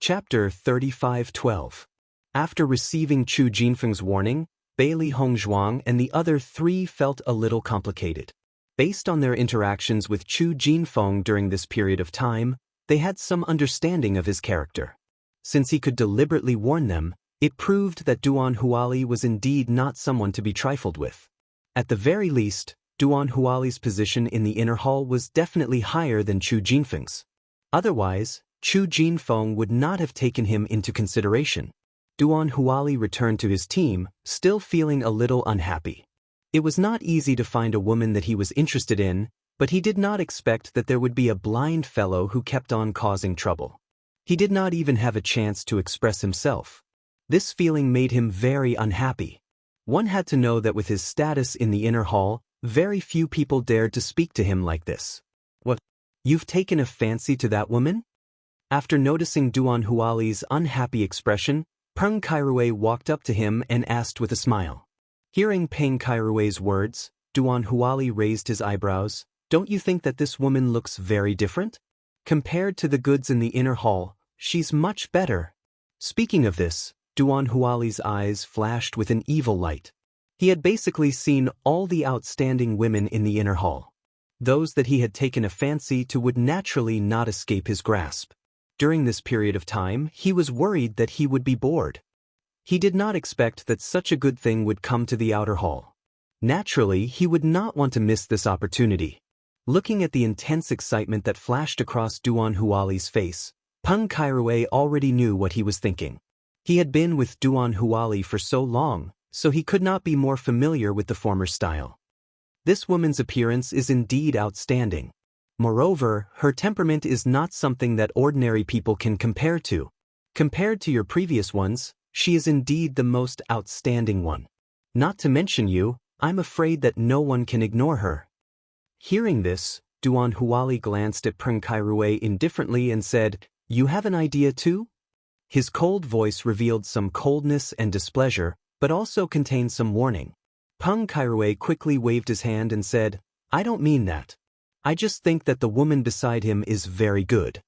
Chapter 35:12. After receiving Chu Jinfeng's warning, Bailey Hongzhuang and the other three felt a little complicated. Based on their interactions with Chu Jinfeng during this period of time, they had some understanding of his character. Since he could deliberately warn them, it proved that Duan Huali was indeed not someone to be trifled with. At the very least, Duan Huali's position in the inner hall was definitely higher than Chu Jinfeng's. Otherwise, Chu Jinfeng would not have taken him into consideration. Duan Huali returned to his team, still feeling a little unhappy. It was not easy to find a woman that he was interested in, but he did not expect that there would be a blind fellow who kept on causing trouble. He did not even have a chance to express himself. This feeling made him very unhappy. One had to know that with his status in the inner hall, very few people dared to speak to him like this. "What? You've taken a fancy to that woman?" After noticing Duan Huali's unhappy expression, Peng Kairui walked up to him and asked with a smile. Hearing Peng Kairui's words, Duan Huali raised his eyebrows. "Don't you think that this woman looks very different? Compared to the goods in the inner hall, she's much better." Speaking of this, Duan Huali's eyes flashed with an evil light. He had basically seen all the outstanding women in the inner hall. Those that he had taken a fancy to would naturally not escape his grasp. During this period of time, he was worried that he would be bored. He did not expect that such a good thing would come to the outer hall. Naturally, he would not want to miss this opportunity. Looking at the intense excitement that flashed across Duan Huali's face, Peng Kairui already knew what he was thinking. He had been with Duan Huali for so long, so he could not be more familiar with the former style. This woman's appearance is indeed outstanding. Moreover, her temperament is not something that ordinary people can compare to. Compared to your previous ones, she is indeed the most outstanding one. Not to mention you, I'm afraid that no one can ignore her. Hearing this, Duan Huali glanced at Peng Kairui indifferently and said, "You have an idea too?" His cold voice revealed some coldness and displeasure, but also contained some warning. Peng Kairui quickly waved his hand and said, "I don't mean that. I just think that the woman beside him is very good."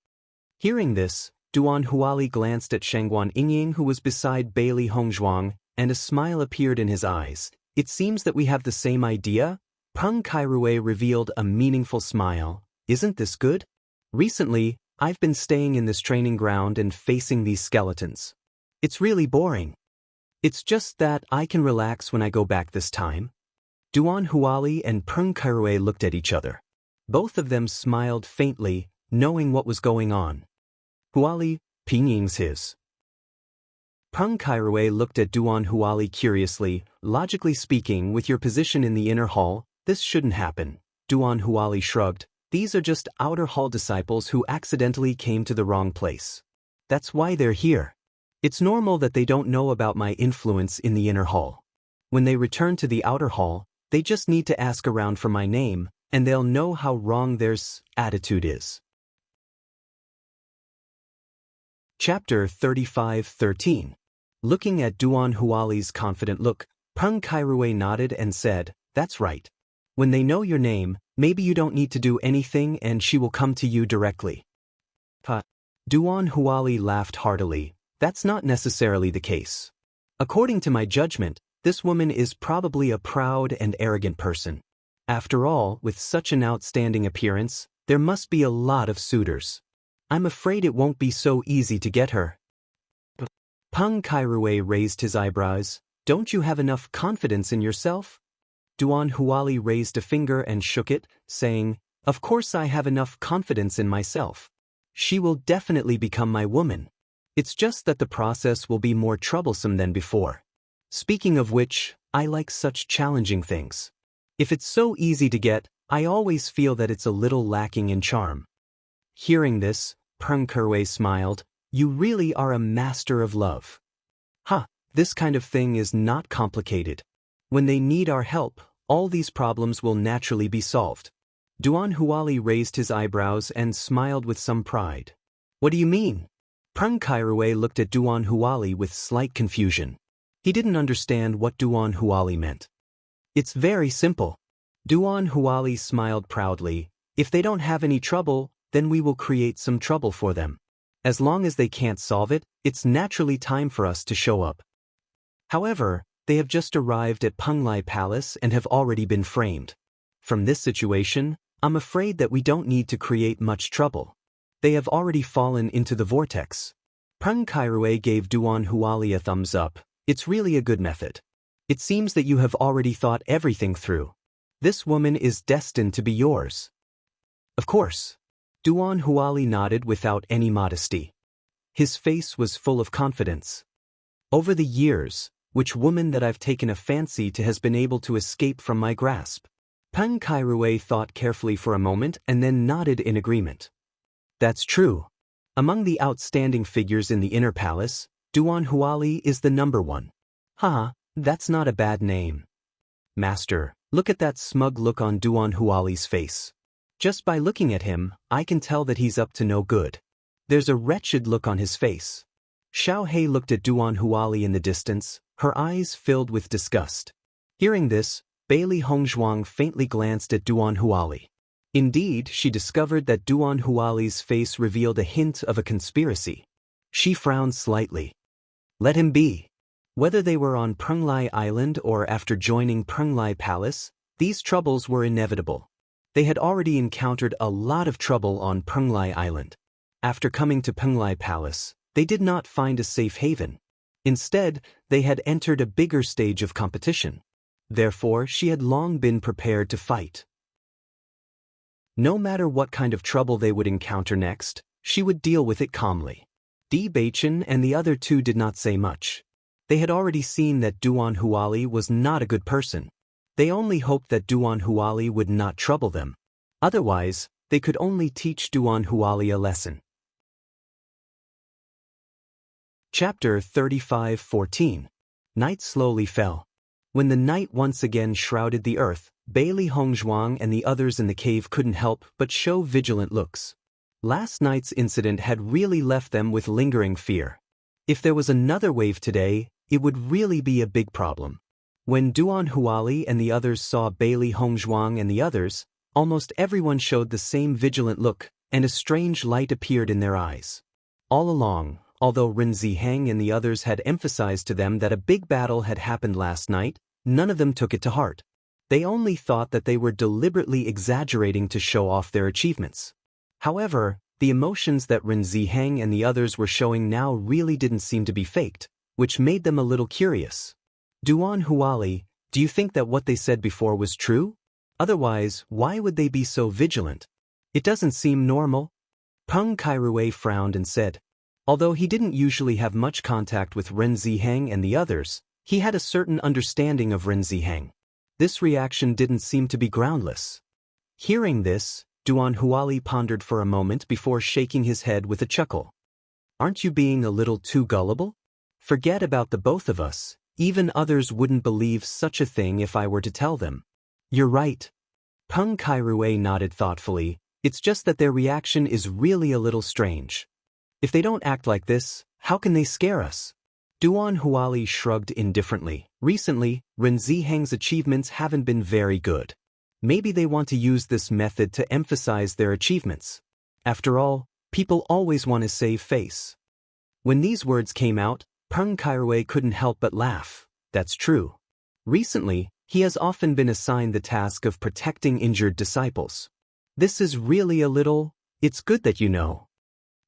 Hearing this, Duan Huali glanced at Shangguan Yingying who was beside Bailey Hongzhuang, and a smile appeared in his eyes. "It seems that we have the same idea?" Peng Kairui revealed a meaningful smile. "Isn't this good? Recently, I've been staying in this training ground and facing these skeletons. It's really boring. It's just that I can relax when I go back this time." Duan Huali and Peng Kairui looked at each other. Both of them smiled faintly, knowing what was going on. "Huali, Pingying's his." Peng Kairui looked at Duan Huali curiously. "Logically speaking, with your position in the inner hall, this shouldn't happen." Duan Huali shrugged. "These are just outer hall disciples who accidentally came to the wrong place. That's why they're here. It's normal that they don't know about my influence in the inner hall. When they return to the outer hall, they just need to ask around for my name, and they'll know how wrong their attitude is." Chapter 35:13. Looking at Duan Huali's confident look, Peng Kairui nodded and said, "That's right. When they know your name, maybe you don't need to do anything and she will come to you directly." Duan Huali laughed heartily. "That's not necessarily the case. According to my judgment, this woman is probably a proud and arrogant person. After all, with such an outstanding appearance, there must be a lot of suitors. I'm afraid it won't be so easy to get her." Peng Kairui raised his eyebrows. "Don't you have enough confidence in yourself?" Duan Huali raised a finger and shook it, saying, "Of course I have enough confidence in myself. She will definitely become my woman. It's just that the process will be more troublesome than before. Speaking of which, I like such challenging things. If it's so easy to get, I always feel that it's a little lacking in charm." Hearing this, Peng Kairui smiled. "You really are a master of love. This kind of thing is not complicated. When they need our help, all these problems will naturally be solved." Duan Huali raised his eyebrows and smiled with some pride. "What do you mean?" Peng Kairui looked at Duan Huali with slight confusion. He didn't understand what Duan Huali meant. "It's very simple." Duan Huali smiled proudly. "If they don't have any trouble, then we will create some trouble for them. As long as they can't solve it, it's naturally time for us to show up. However, they have just arrived at Penglai Palace and have already been framed. From this situation, I'm afraid that we don't need to create much trouble. They have already fallen into the vortex. Peng Kairue gave Duan Huali a thumbs up. It's really a good method. It seems that you have already thought everything through. This woman is destined to be yours. Of course. Duan Huali nodded without any modesty. His face was full of confidence. Over the years, which woman that I've taken a fancy to has been able to escape from my grasp? Peng Kairue thought carefully for a moment and then nodded in agreement. That's true. Among the outstanding figures in the inner palace, Duan Huali is the number one. Haha, that's not a bad name. Master, look at that smug look on Duan Huali's face. Just by looking at him, I can tell that he's up to no good. There's a wretched look on his face. Xiao He looked at Duan Huali in the distance, her eyes filled with disgust. Hearing this, Bailey Hongzhuang faintly glanced at Duan Huali. Indeed, she discovered that Duan Huali's face revealed a hint of a conspiracy. She frowned slightly. Let him be. Whether they were on Penglai Island or after joining Penglai Palace, these troubles were inevitable. They had already encountered a lot of trouble on Penglai Island. After coming to Penglai Palace, they did not find a safe haven. Instead, they had entered a bigger stage of competition. Therefore, she had long been prepared to fight. No matter what kind of trouble they would encounter next, she would deal with it calmly. Bewitching and the other two did not say much. They had already seen that Duan Huali was not a good person. They only hoped that Duan Huali would not trouble them. Otherwise, they could only teach Duan Huali a lesson. Chapter 35:14. Night slowly fell. When the night once again shrouded the earth, Bailey Hongzhuang and the others in the cave couldn't help but show vigilant looks. Last night's incident had really left them with lingering fear. If there was another wave today, it would really be a big problem. When Duan Huali and the others saw Bailey Hongzhuang and the others, almost everyone showed the same vigilant look, and a strange light appeared in their eyes. All along, although Ren Ziheng and the others had emphasized to them that a big battle had happened last night, none of them took it to heart. They only thought that they were deliberately exaggerating to show off their achievements. However, the emotions that Ren Ziheng and the others were showing now really didn't seem to be faked, which made them a little curious. Duan Huali, do you think that what they said before was true? Otherwise, why would they be so vigilant? It doesn't seem normal. Peng Kairue frowned and said. Although he didn't usually have much contact with Ren Ziheng and the others, he had a certain understanding of Ren Ziheng. This reaction didn't seem to be groundless. Hearing this, Duan Huali pondered for a moment before shaking his head with a chuckle. Aren't you being a little too gullible? Forget about the both of us. Even others wouldn't believe such a thing if I were to tell them. You're right. Peng Kairue nodded thoughtfully. It's just that their reaction is really a little strange. If they don't act like this, how can they scare us? Duan Huali shrugged indifferently. Recently, Ren Ziheng's achievements haven't been very good. Maybe they want to use this method to emphasize their achievements. After all, people always want to save face. When these words came out, Peng Kairue couldn't help but laugh. That's true. Recently, he has often been assigned the task of protecting injured disciples. This is really a little, it's good that you know.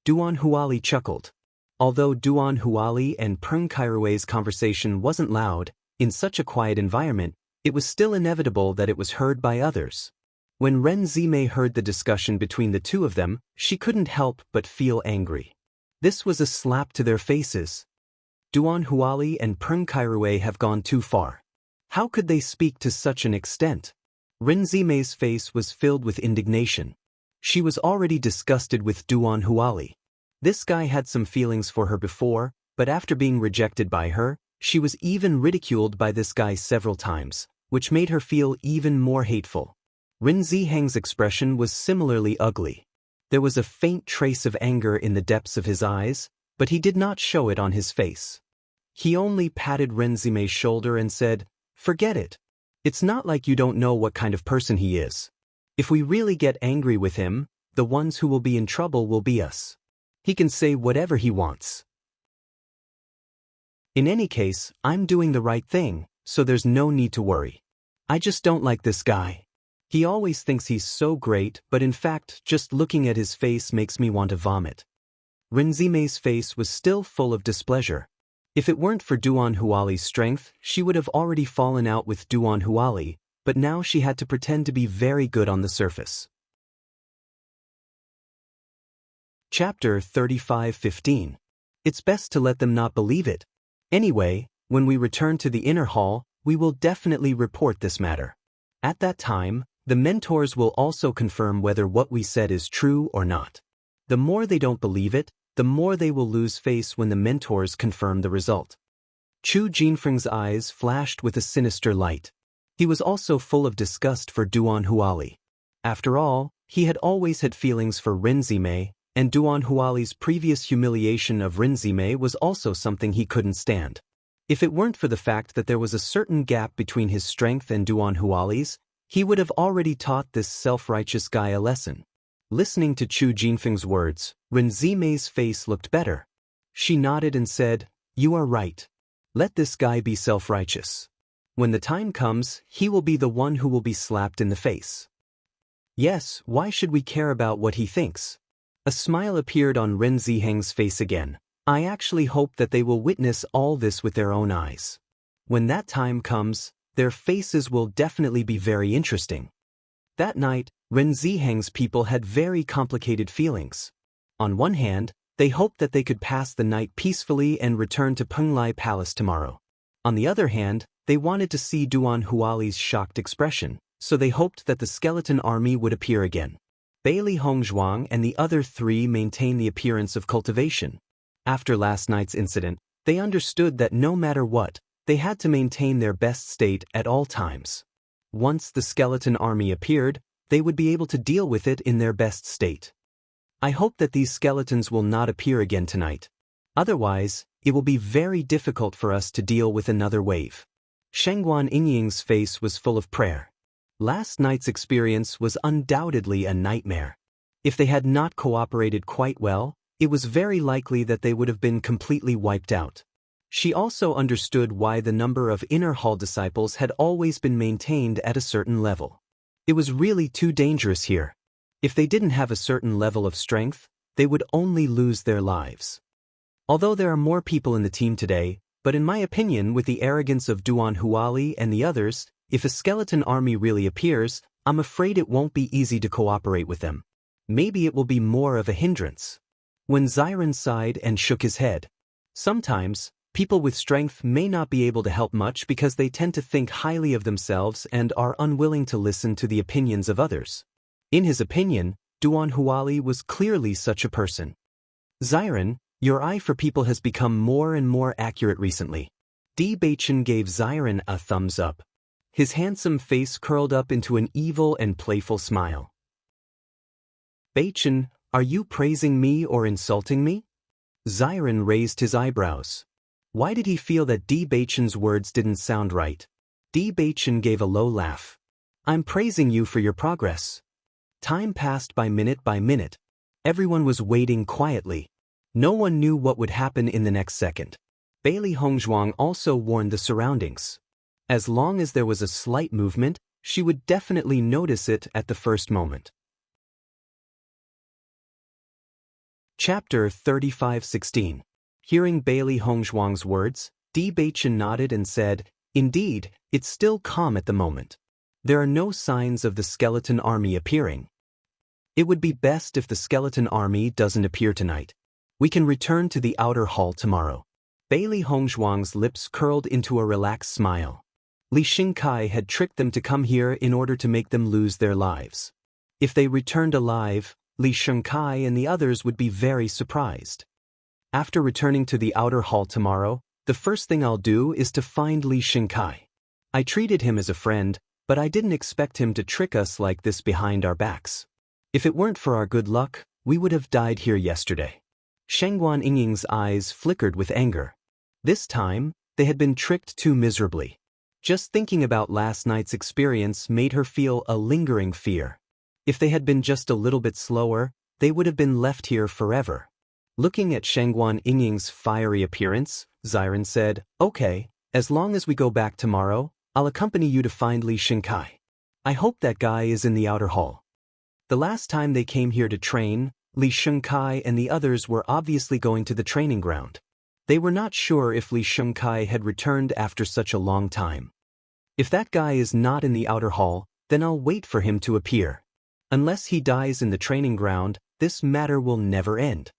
Duan Huali chuckled. Although Duan Huali and Peng Kairue's conversation wasn't loud, in such a quiet environment, it was still inevitable that it was heard by others. When Ren Zimei heard the discussion between the two of them, she couldn't help but feel angry. This was a slap to their faces. Duan Huali and Peng Kairue have gone too far. How could they speak to such an extent? Ren Zimei's face was filled with indignation. She was already disgusted with Duan Huali. This guy had some feelings for her before, but after being rejected by her, she was even ridiculed by this guy several times, which made her feel even more hateful. Ren Ziheng's expression was similarly ugly. There was a faint trace of anger in the depths of his eyes, but he did not show it on his face. He only patted Ren Zimei's shoulder and said, "Forget it. It's not like you don't know what kind of person he is. If we really get angry with him, the ones who will be in trouble will be us." He can say whatever he wants. In any case, I'm doing the right thing, so there's no need to worry. I just don't like this guy. He always thinks he's so great, but in fact, just looking at his face makes me want to vomit. Rinzime's face was still full of displeasure. If it weren't for Duan Huali's strength, she would have already fallen out with Duan Huali, but now she had to pretend to be very good on the surface. Chapter 35:15. It's best to let them not believe it. Anyway, when we return to the inner hall, we will definitely report this matter. At that time, the mentors will also confirm whether what we said is true or not. The more they don't believe it, the more they will lose face when the mentors confirm the result. Chu Jinfeng's eyes flashed with a sinister light. He was also full of disgust for Duan Huali. After all, he had always had feelings for Rinzime, and Duan Huali's previous humiliation of Rinzime was also something he couldn't stand. If it weren't for the fact that there was a certain gap between his strength and Duan Huali's, he would have already taught this self-righteous guy a lesson. Listening to Chu Jinfeng's words, Rinzime's face looked better. She nodded and said, "You are right. Let this guy be self-righteous. When the time comes, he will be the one who will be slapped in the face. Yes, why should we care about what he thinks?" A smile appeared on Ren Ziheng's face again. I actually hope that they will witness all this with their own eyes. When that time comes, their faces will definitely be very interesting. That night, Ren Ziheng's people had very complicated feelings. On one hand, they hoped that they could pass the night peacefully and return to Penglai Palace tomorrow. On the other hand, they wanted to see Duan Huali's shocked expression, so they hoped that the skeleton army would appear again. Bailey Hongzhuang and the other three maintained the appearance of cultivation. After last night's incident, they understood that no matter what, they had to maintain their best state at all times. Once the skeleton army appeared, they would be able to deal with it in their best state. I hope that these skeletons will not appear again tonight. Otherwise, it will be very difficult for us to deal with another wave. Shengguan Yingying's face was full of prayer. Last night's experience was undoubtedly a nightmare. If they had not cooperated quite well, it was very likely that they would have been completely wiped out. She also understood why the number of inner hall disciples had always been maintained at a certain level. It was really too dangerous here. If they didn't have a certain level of strength, they would only lose their lives. Although there are more people in the team today, but in my opinion, with the arrogance of Duan Huali and the others, if a skeleton army really appears, I'm afraid it won't be easy to cooperate with them. Maybe it will be more of a hindrance. When Xiren sighed and shook his head. Sometimes, people with strength may not be able to help much because they tend to think highly of themselves and are unwilling to listen to the opinions of others. In his opinion, Duan Huali was clearly such a person. Xiren, your eye for people has become more and more accurate recently. Bewitching gave Xiren a thumbs up. His handsome face curled up into an evil and playful smile. Bewitching, are you praising me or insulting me? Xiren raised his eyebrows. Why did he feel that Bewitching's words didn't sound right? Bewitching gave a low laugh. I'm praising you for your progress. Time passed by minute. Everyone was waiting quietly. No one knew what would happen in the next second. Bailey Hongzhuang also warned the surroundings. As long as there was a slight movement, she would definitely notice it at the first moment. Chapter 35:16. Hearing Bailey Hongzhuang's words, Bewitching nodded and said, "Indeed, it's still calm at the moment. There are no signs of the skeleton army appearing. It would be best if the skeleton army doesn't appear tonight. We can return to the outer hall tomorrow." Bailey Hongzhuang's lips curled into a relaxed smile. Li Xingkai had tricked them to come here in order to make them lose their lives. If they returned alive, Li Xingkai and the others would be very surprised. After returning to the outer hall tomorrow, the first thing I'll do is to find Li Xingkai. I treated him as a friend, but I didn't expect him to trick us like this behind our backs. If it weren't for our good luck, we would have died here yesterday. Shengguan Yingying's eyes flickered with anger. This time, they had been tricked too miserably. Just thinking about last night's experience made her feel a lingering fear. If they had been just a little bit slower, they would have been left here forever. Looking at Shengguan Yingying's fiery appearance, Xiren said, "Okay, as long as we go back tomorrow, I'll accompany you to find Li Xingkai. I hope that guy is in the outer hall." The last time they came here to train, Li Xingkai and the others were obviously going to the training ground. They were not sure if Li Xingkai had returned after such a long time. If that guy is not in the outer hall, then I'll wait for him to appear. Unless he dies in the training ground, this matter will never end.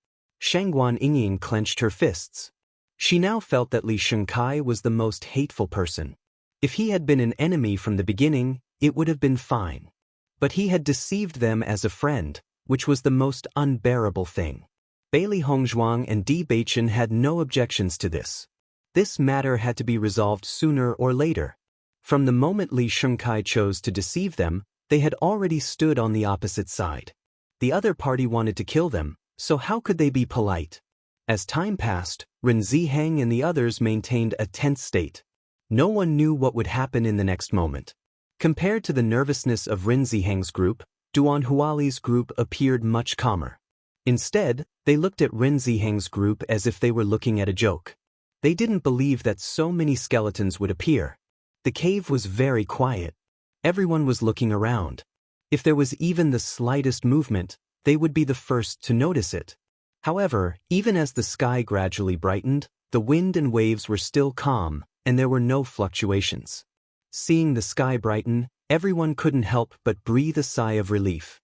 Shengguan Yingying clenched her fists. She now felt that Li Xingkai was the most hateful person. If he had been an enemy from the beginning, it would have been fine. But he had deceived them as a friend, which was the most unbearable thing. Bailey Hongzhuang and Di Beichen had no objections to this. This matter had to be resolved sooner or later. From the moment Li Xingkai chose to deceive them, they had already stood on the opposite side. The other party wanted to kill them, so how could they be polite? As time passed, Ren Ziheng and the others maintained a tense state. No one knew what would happen in the next moment. Compared to the nervousness of Ren Ziheng's group, Duan Huali's group appeared much calmer. Instead, they looked at Ren Ziheng's group as if they were looking at a joke. They didn't believe that so many skeletons would appear. The cave was very quiet. Everyone was looking around. If there was even the slightest movement, they would be the first to notice it. However, even as the sky gradually brightened, the wind and waves were still calm, and there were no fluctuations. Seeing the sky brighten, everyone couldn't help but breathe a sigh of relief.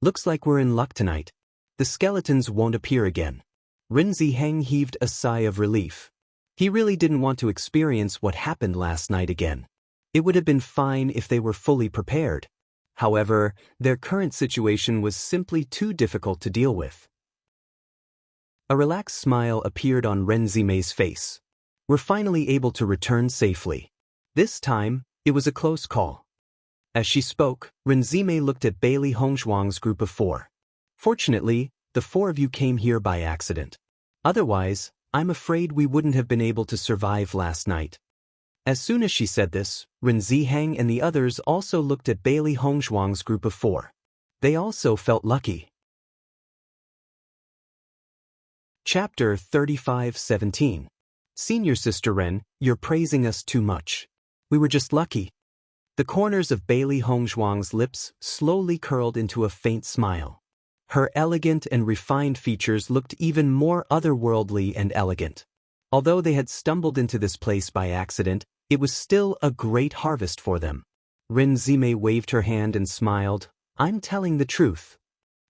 Looks like we're in luck tonight. The skeletons won't appear again. Ren Ziheng heaved a sigh of relief. He really didn't want to experience what happened last night again. It would have been fine if they were fully prepared. However, their current situation was simply too difficult to deal with. A relaxed smile appeared on Ren Zimei's face. We're finally able to return safely. This time, it was a close call. As she spoke, Ren Zimei looked at Bailey Hongzhuang's group of 4. Fortunately, the 4 of you came here by accident. Otherwise, I'm afraid we wouldn't have been able to survive last night. As soon as she said this, Ren Ziheng and the others also looked at Bailey Hongzhuang's group of 4. They also felt lucky. Chapter 35:17. Senior Sister Ren, you're praising us too much. We were just lucky. The corners of Bailey Hongzhuang's lips slowly curled into a faint smile. Her elegant and refined features looked even more otherworldly and elegant. Although they had stumbled into this place by accident, it was still a great harvest for them. Ren Zimei waved her hand and smiled. I'm telling the truth.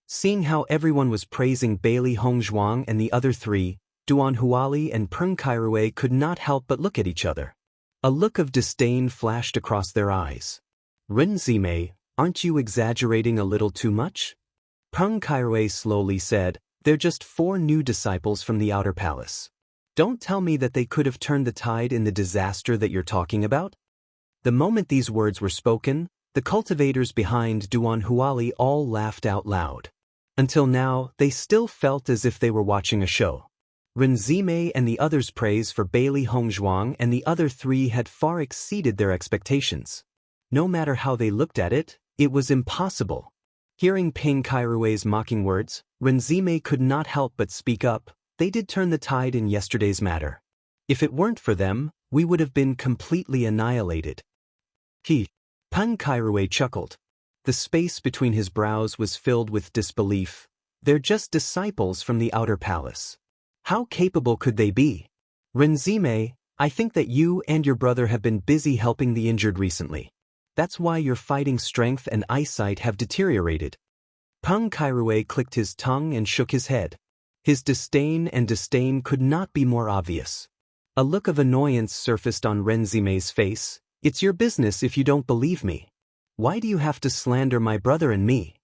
Seeing how everyone was praising Bailey Hongzhuang and the other 3, Duan Huali and Peng Kairui could not help but look at each other. A look of disdain flashed across their eyes. Ren Zimei, aren't you exaggerating a little too much? Peng Kairui slowly said, they're just 4 new disciples from the outer palace. Don't tell me that they could have turned the tide in the disaster that you're talking about. The moment these words were spoken, the cultivators behind Duan Huali all laughed out loud. Until now, they still felt as if they were watching a show. Ren Zimei and the others' praise for Bailey Hongzhuang and the other 3 had far exceeded their expectations. No matter how they looked at it, it was impossible. Hearing Peng Kairui's mocking words, Ren Zimei could not help but speak up. They did turn the tide in yesterday's matter. If it weren't for them, we would have been completely annihilated. Peng Kairui chuckled. The space between his brows was filled with disbelief. They're just disciples from the outer palace. How capable could they be? Ren Zimei, I think that you and your brother have been busy helping the injured recently. That's why your fighting strength and eyesight have deteriorated. Peng Kairui clicked his tongue and shook his head. His disdain could not be more obvious. A look of annoyance surfaced on Ren Zimei's face. It's your business if you don't believe me. Why do you have to slander my brother and me?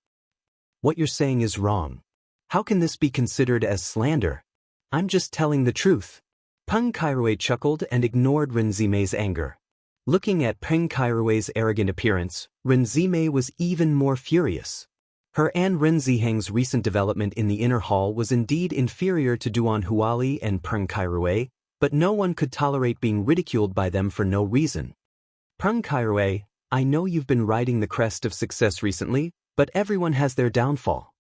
What you're saying is wrong. How can this be considered as slander? I'm just telling the truth. Peng Kairui chuckled and ignored Ren Zimei's anger. Looking at Peng Kairui's arrogant appearance, Ren Zimei was even more furious. Her and Ren Ziheng's recent development in the inner hall was indeed inferior to Duan Huali and Peng Kairui, but no one could tolerate being ridiculed by them for no reason. Peng Kairui, I know you've been riding the crest of success recently, but everyone has their downfall.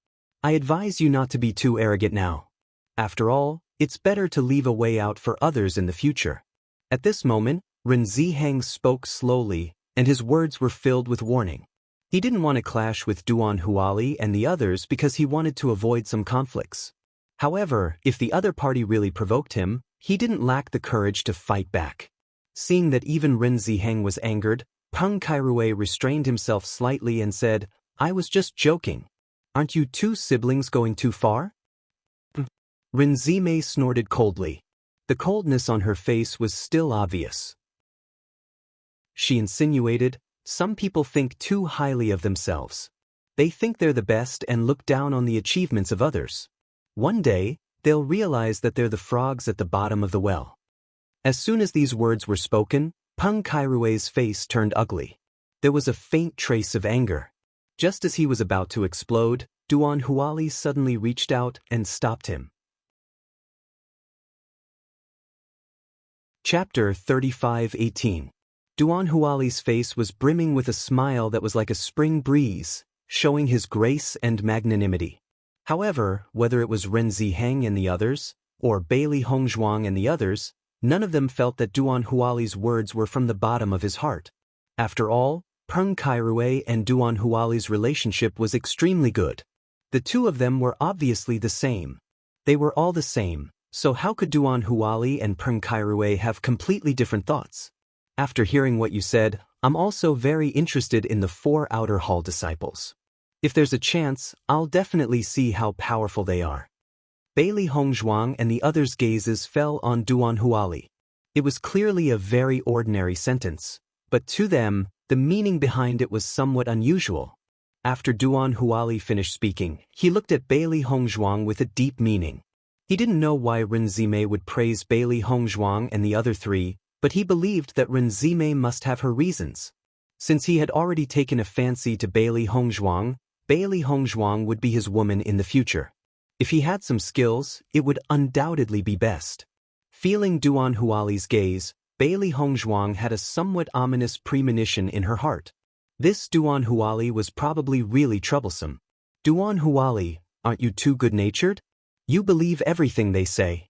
I advise you not to be too arrogant now. After all, it's better to leave a way out for others in the future. At this moment, Ren Ziheng spoke slowly, and his words were filled with warning. He didn't want to clash with Duan Huali and the others because he wanted to avoid some conflicts. However, if the other party really provoked him, he didn't lack the courage to fight back. Seeing that even Ren Ziheng was angered, Peng Kairue restrained himself slightly and said, "I was just joking. Aren't you two siblings going too far?" Ren Zimei snorted coldly. The coldness on her face was still obvious. She insinuated, "Some people think too highly of themselves. They think they're the best and look down on the achievements of others. One day, they'll realize that they're the frogs at the bottom of the well." As soon as these words were spoken, Peng Kairue's face turned ugly. There was a faint trace of anger. Just as he was about to explode, Duan Huali suddenly reached out and stopped him. Chapter 35:18. Duan Huali's face was brimming with a smile that was like a spring breeze, showing his grace and magnanimity. However, whether it was Ren Ziheng and the others, or Bailey Hongzhuang and the others, none of them felt that Duan Huali's words were from the bottom of his heart. After all, Peng Kairue and Duan Huali's relationship was extremely good. The two of them were obviously the same. They were all the same, so how could Duan Huali and Peng Kairue have completely different thoughts? After hearing what you said, I'm also very interested in the 4 outer hall disciples. If there's a chance, I'll definitely see how powerful they are. Bailey Hongzhuang and the others' gazes fell on Duan Huali. It was clearly a very ordinary sentence, but to them, the meaning behind it was somewhat unusual. After Duan Huali finished speaking, he looked at Bailey Hongzhuang with a deep meaning. He didn't know why Ren Zimei would praise Bailey Hongzhuang and the other 3, but he believed that Ren Zimei must have her reasons. Since he had already taken a fancy to Bailey Hongzhuang would be his woman in the future. If he had some skills, it would undoubtedly be best. Feeling Duan Huali's gaze, Bailey Hongzhuang had a somewhat ominous premonition in her heart. This Duan Huali was probably really troublesome. Duan Huali, aren't you too good-natured? You believe everything they say.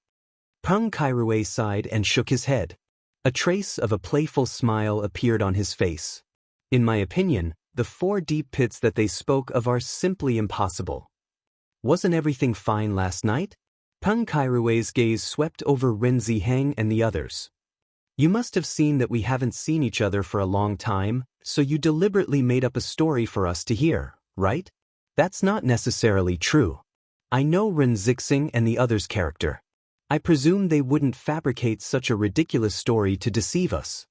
Peng Kairue sighed and shook his head. A trace of a playful smile appeared on his face. In my opinion, the 4 deep pits that they spoke of are simply impossible. Wasn't everything fine last night? Peng Kairue's gaze swept over Ren Ziheng and the others. You must have seen that we haven't seen each other for a long time, so you deliberately made up a story for us to hear, right? That's not necessarily true. I know Ren Zixing and the others' character. I presume they wouldn't fabricate such a ridiculous story to deceive us.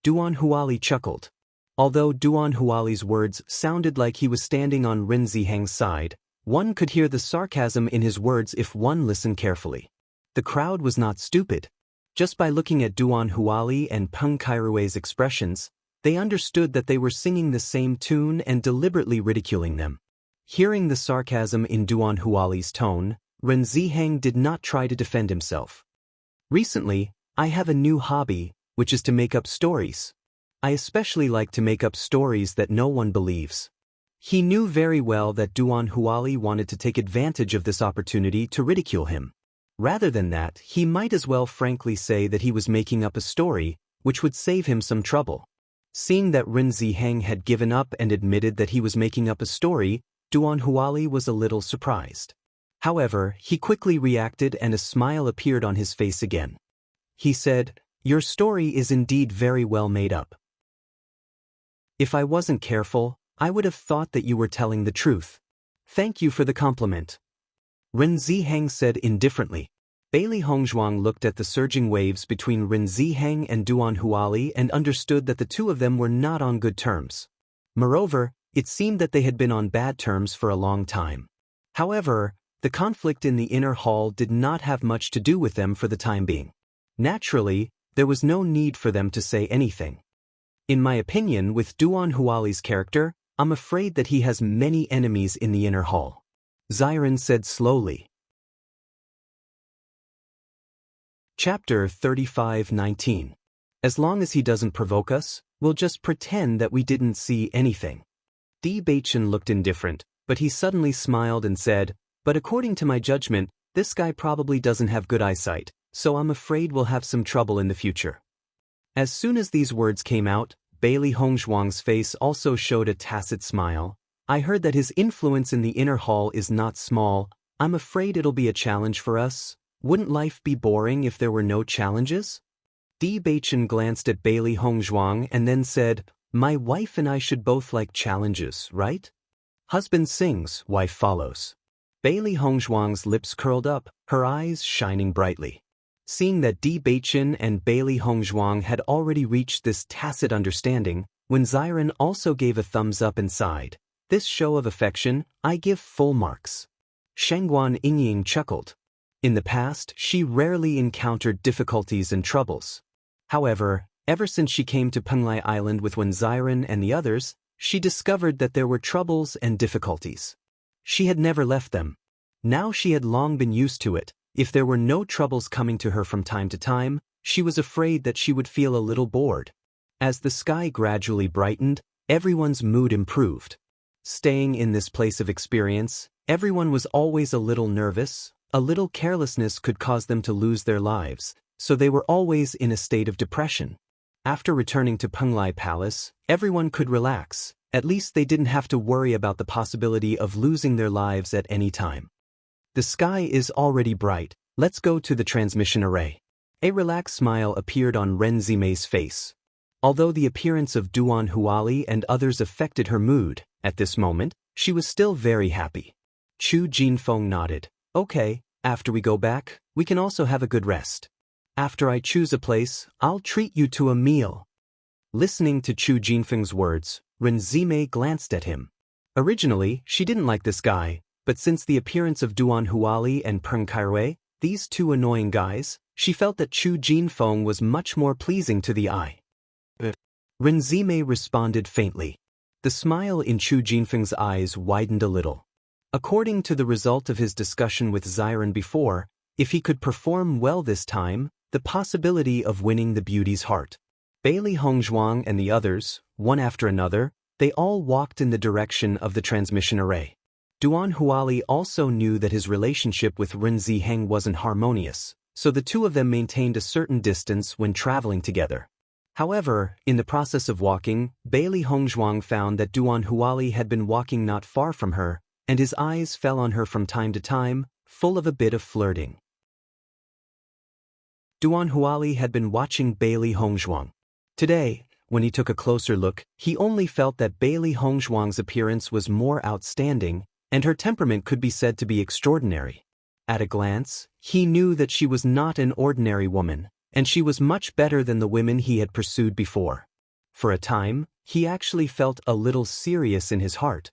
Duan Huali chuckled. Although Duan Huali's words sounded like he was standing on Ren Ziheng's side, one could hear the sarcasm in his words if one listened carefully. The crowd was not stupid. Just by looking at Duan Huali and Peng Kairue's expressions, they understood that they were singing the same tune and deliberately ridiculing them. Hearing the sarcasm in Duan Huali's tone, Ren Ziheng did not try to defend himself. Recently, I have a new hobby, which is to make up stories. I especially like to make up stories that no one believes. He knew very well that Duan Huali wanted to take advantage of this opportunity to ridicule him. Rather than that, he might as well frankly say that he was making up a story, which would save him some trouble. Seeing that Ren Ziheng had given up and admitted that he was making up a story, Duan Huali was a little surprised. However, he quickly reacted and a smile appeared on his face again. He said, "Your story is indeed very well made up. If I wasn't careful, I would have thought that you were telling the truth. Thank you for the compliment." Ren Ziheng said indifferently. Bailey Hongzhuang looked at the surging waves between Ren Ziheng and Duan Huali and understood that the two of them were not on good terms. Moreover, it seemed that they had been on bad terms for a long time. However, the conflict in the inner hall did not have much to do with them for the time being. Naturally, there was no need for them to say anything. In my opinion, with Duan Huali's character, I'm afraid that he has many enemies in the inner hall. Xiren said slowly. Chapter 35:19. As long as he doesn't provoke us, we'll just pretend that we didn't see anything. Di Baichen looked indifferent, but he suddenly smiled and said, "But according to my judgment, This guy probably doesn't have good eyesight, so I'm afraid we'll have some trouble in the future. As soon as these words came out, Bailey Hongzhuang's face also showed a tacit smile. I heard that his influence in the inner hall is not small. I'm afraid it'll be a challenge for us. Wouldn't life be boring if there were no challenges? Di Beichen glanced at Bailey Hongzhuang and then said, my wife and I should both like challenges, right? Husband sings, wife follows. Bailey Hongzhuang's lips curled up, her eyes shining brightly. Seeing that Di Beichen and Bailey Hongzhuang had already reached this tacit understanding, when Xiren also gave a thumbs up and sighed, this show of affection, I give full marks. Shengguan Yingying chuckled. In the past, she rarely encountered difficulties and troubles. However, ever since she came to Penglai Island with Wen Xiren and the others, she discovered that there were troubles and difficulties. She had never left them. Now she had long been used to it. If there were no troubles coming to her from time to time, she was afraid that she would feel a little bored. As the sky gradually brightened, everyone's mood improved. Staying in this place of experience, everyone was always a little nervous. A little carelessness could cause them to lose their lives, so they were always in a state of depression. After returning to Penglai Palace, everyone could relax. At least they didn't have to worry about the possibility of losing their lives at any time. The sky is already bright. Let's go to the transmission array. A relaxed smile appeared on Ren Zimei's face. Although the appearance of Duan Huali and others affected her mood, at this moment, she was still very happy. Chu Jinfeng nodded. Okay, after we go back, we can also have a good rest. After I choose a place, I'll treat you to a meal. Listening to Chu Jinfeng's words, Ren Zimei glanced at him. Originally, she didn't like this guy, but since the appearance of Duan Huali and Peng Kairui, these two annoying guys, she felt that Chu Jinfeng was much more pleasing to the eye. Ren Zimei responded faintly. The smile in Chu Jinfeng's eyes widened a little. According to the result of his discussion with Xiren before, if he could perform well this time, the possibility of winning the beauty's heart. Bailey Hongzhuang and the others, one after another, they all walked in the direction of the transmission array. Duan Huali also knew that his relationship with Ren Ziheng wasn't harmonious, so the two of them maintained a certain distance when traveling together. However, in the process of walking, Bailey Hongzhuang found that Duan Huali had been walking not far from her, and his eyes fell on her from time to time, full of a bit of flirting. Duan Huali had been watching Bailey Hongzhuang. Today, when he took a closer look, he only felt that Bailey Hongzhuang's appearance was more outstanding, and her temperament could be said to be extraordinary. At a glance, he knew that she was not an ordinary woman, and she was much better than the women he had pursued before. For a time, he actually felt a little serious in his heart.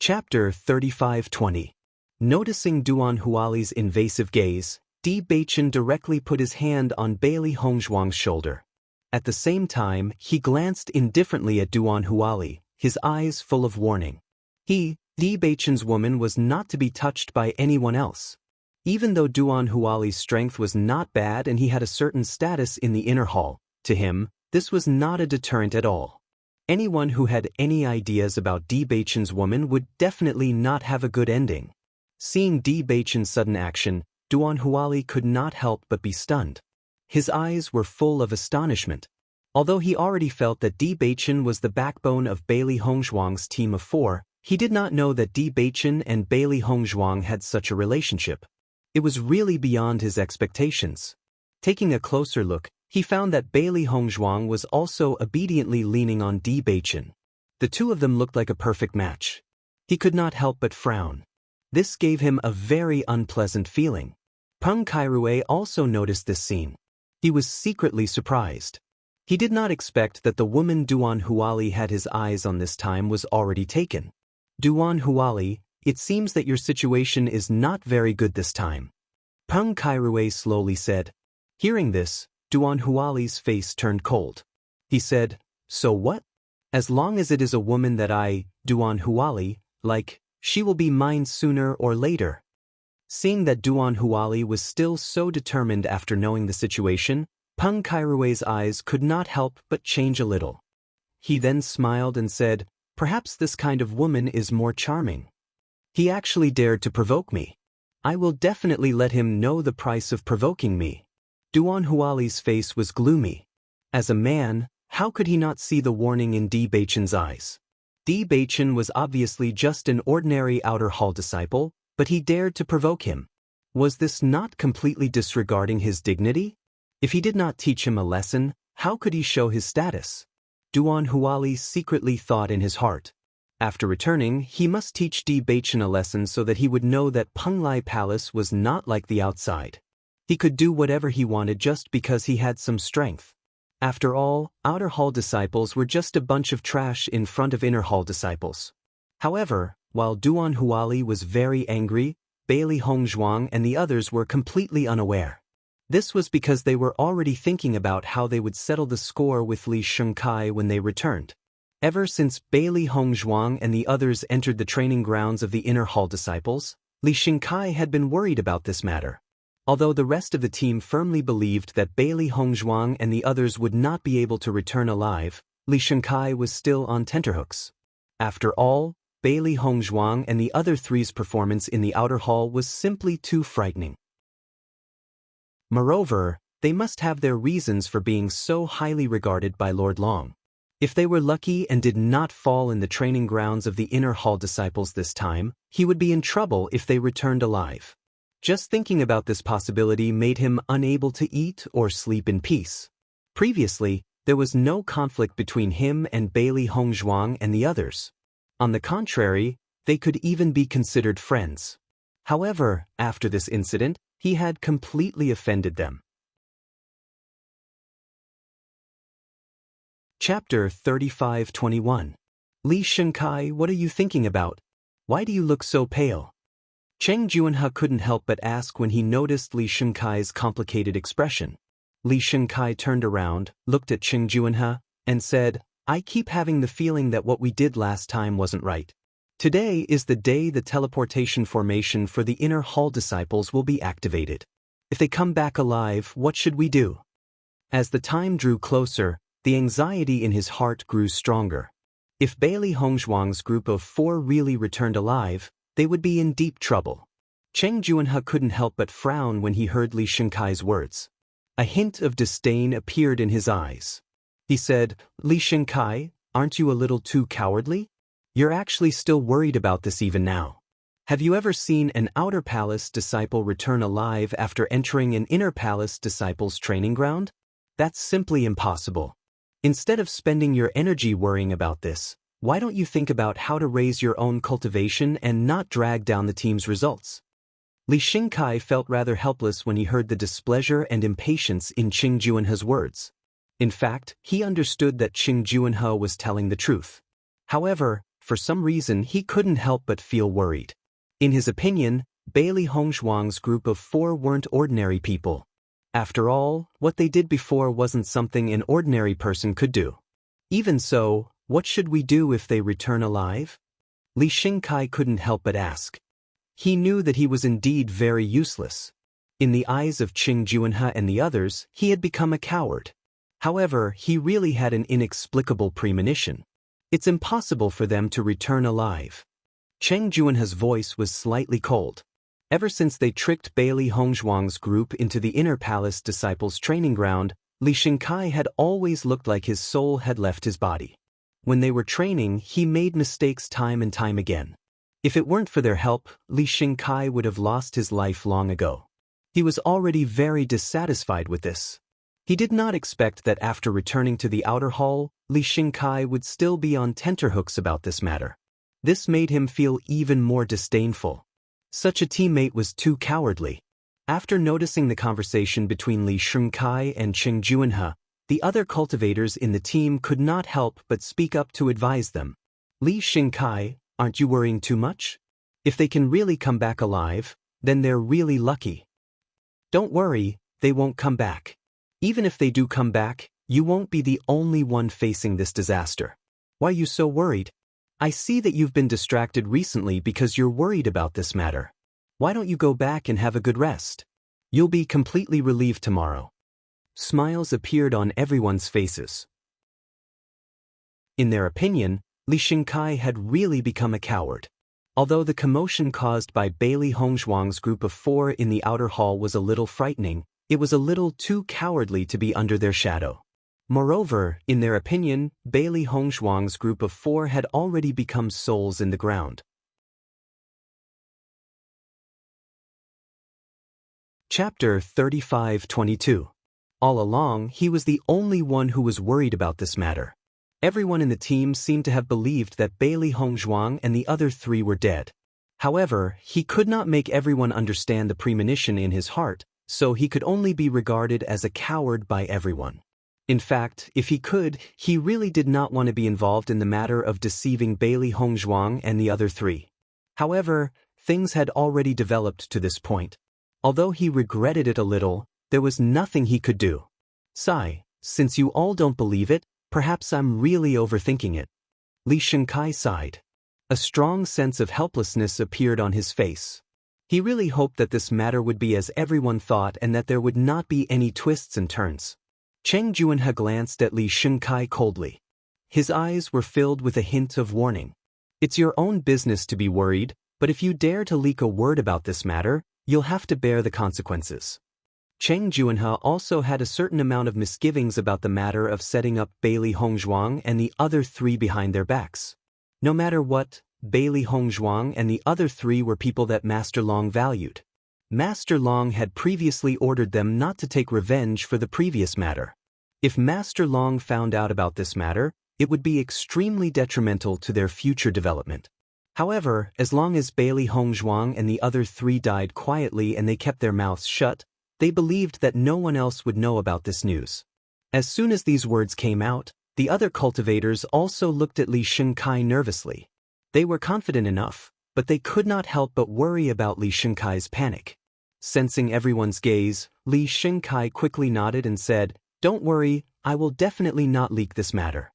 Chapter 35-20. Noticing Duan Huali's invasive gaze, Di Beichen directly put his hand on Bailey Hongzhuang's shoulder. At the same time, he glanced indifferently at Duan Huali, his eyes full of warning. Di Beichen's woman was not to be touched by anyone else. Even though Duan Huali's strength was not bad and he had a certain status in the inner hall, to him, this was not a deterrent at all. Anyone who had any ideas about Di Beichen's woman would definitely not have a good ending. Seeing Di Beichen's sudden action, Duan Huali could not help but be stunned. His eyes were full of astonishment. Although he already felt that Di Beichen was the backbone of Bailey Hongzhuang's team of 4, he did not know that Di Beichen and Bailey Hongzhuang had such a relationship. It was really beyond his expectations. Taking a closer look, he found that Bailey Hongzhuang was also obediently leaning on Di Beichen. The two of them looked like a perfect match. He could not help but frown. This gave him a very unpleasant feeling. Peng Kairui also noticed this scene. He was secretly surprised. He did not expect that the woman Duan Huali had his eyes on this time was already taken. Duan Huali, it seems that your situation is not very good this time. Peng Kairui slowly said. Hearing this, Duan Huali's face turned cold. He said, so what? As long as it is a woman that I, Duan Huali, like, she will be mine sooner or later. Seeing that Duan Huali was still so determined after knowing the situation, Peng Kairui's eyes could not help but change a little. He then smiled and said, perhaps this kind of woman is more charming. He actually dared to provoke me. I will definitely let him know the price of provoking me. Duan Huali's face was gloomy. As a man, how could he not see the warning in Bewitching's eyes? Bewitching was obviously just an ordinary outer hall disciple, but he dared to provoke him. Was this not completely disregarding his dignity? If he did not teach him a lesson, how could he show his status? Duan Huali secretly thought in his heart. After returning, he must teach Bewitching a lesson so that he would know that Penglai Palace was not like the outside. He could do whatever he wanted just because he had some strength. After all, outer hall disciples were just a bunch of trash in front of inner hall disciples. However, while Duan Huali was very angry, Bailey Hongzhuang and the others were completely unaware. This was because they were already thinking about how they would settle the score with Li Shengkai when they returned. Ever since Bailey Hongzhuang and the others entered the training grounds of the inner hall disciples, Li Shengkai had been worried about this matter. Although the rest of the team firmly believed that Bailey Hongzhuang and the others would not be able to return alive, Li Shengkai was still on tenterhooks. After all, Bailey Hongzhuang and the other three's performance in the outer hall was simply too frightening. Moreover, they must have their reasons for being so highly regarded by Lord Long. If they were lucky and did not fall in the training grounds of the inner hall disciples this time, he would be in trouble if they returned alive. Just thinking about this possibility made him unable to eat or sleep in peace. Previously, there was no conflict between him and Bailey Hongzhuang and the others. On the contrary, they could even be considered friends. However, after this incident, he had completely offended them. Chapter 35-21. Li Shengkai, what are you thinking about? Why do you look so pale? Cheng Juanhe couldn't help but ask when he noticed Li Shengkai's complicated expression. Li Shengkai turned around, looked at Cheng Juanhe, and said, I keep having the feeling that what we did last time wasn't right. Today is the day the teleportation formation for the inner hall disciples will be activated. If they come back alive, what should we do? As the time drew closer, the anxiety in his heart grew stronger. If Bailey Hongzhuang's group of 4 really returned alive, they would be in deep trouble. Cheng Juanhe couldn't help but frown when he heard Li Shengkai's words. A hint of disdain appeared in his eyes. He said, Li Shengkai, aren't you a little too cowardly? You're actually still worried about this even now. Have you ever seen an outer palace disciple return alive after entering an inner palace disciple's training ground? That's simply impossible. Instead of spending your energy worrying about this, why don't you think about how to raise your own cultivation and not drag down the team's results? Li Shengkai felt rather helpless when he heard the displeasure and impatience in Cheng Juanhe's words. In fact, he understood that Cheng Juanhe was telling the truth. However, for some reason he couldn't help but feel worried. In his opinion, Bailey Hongzhuang's group of 4 weren't ordinary people. After all, what they did before wasn't something an ordinary person could do. Even so, what should we do if they return alive? Li Shengkai couldn't help but ask. He knew that he was indeed very useless. In the eyes of Cheng Juanhe and the others, he had become a coward. However, he really had an inexplicable premonition. It's impossible for them to return alive. Cheng Juanhe's voice was slightly cold. Ever since they tricked Bailey Hongzhuang's group into the inner palace disciples' training ground, Li Shengkai had always looked like his soul had left his body. When they were training, he made mistakes time and time again. If it weren't for their help, Li Shengkai would have lost his life long ago. He was already very dissatisfied with this. He did not expect that after returning to the outer hall, Li Shengkai would still be on tenterhooks about this matter. This made him feel even more disdainful. Such a teammate was too cowardly. After noticing the conversation between Li Shengkai and Cheng Juanhe, the other cultivators in the team could not help but speak up to advise them. Li Shengkai, aren't you worrying too much? If they can really come back alive, then they're really lucky. Don't worry, they won't come back. Even if they do come back, you won't be the only one facing this disaster. Why are you so worried? I see that you've been distracted recently because you're worried about this matter. Why don't you go back and have a good rest? You'll be completely relieved tomorrow. Smiles appeared on everyone's faces. In their opinion, Li Shengkai had really become a coward. Although the commotion caused by Bailey Hongzhuang's group of 4 in the outer hall was a little frightening, it was a little too cowardly to be under their shadow. Moreover, in their opinion, Bailey Hongzhuang's group of 4 had already become souls in the ground. Chapter 35-22. All along, he was the only one who was worried about this matter. Everyone in the team seemed to have believed that Bailey Hongzhuang and the other 3 were dead. However, he could not make everyone understand the premonition in his heart, so he could only be regarded as a coward by everyone. In fact, if he could, he really did not want to be involved in the matter of deceiving Bailey Hongzhuang and the other 3. However, things had already developed to this point. Although he regretted it a little, there was nothing he could do. Sigh, since you all don't believe it, perhaps I'm really overthinking it. Li Shengkai sighed. A strong sense of helplessness appeared on his face. He really hoped that this matter would be as everyone thought and that there would not be any twists and turns. Cheng Juanhe glanced at Li Shengkai coldly. His eyes were filled with a hint of warning. It's your own business to be worried, but if you dare to leak a word about this matter, you'll have to bear the consequences. Cheng Juanhe also had a certain amount of misgivings about the matter of setting up Bailey Hongzhuang and the other 3 behind their backs. No matter what, Bailey Hongzhuang and the other 3 were people that Master Long valued. Master Long had previously ordered them not to take revenge for the previous matter. If Master Long found out about this matter, it would be extremely detrimental to their future development. However, as long as Bailey Hongzhuang and the other 3 died quietly and they kept their mouths shut, they believed that no one else would know about this news. As soon as these words came out, the other cultivators also looked at Li Shengkai nervously. They were confident enough, but they could not help but worry about Li Shengkai's panic. Sensing everyone's gaze, Li Shengkai quickly nodded and said, "Don't worry, I will definitely not leak this matter."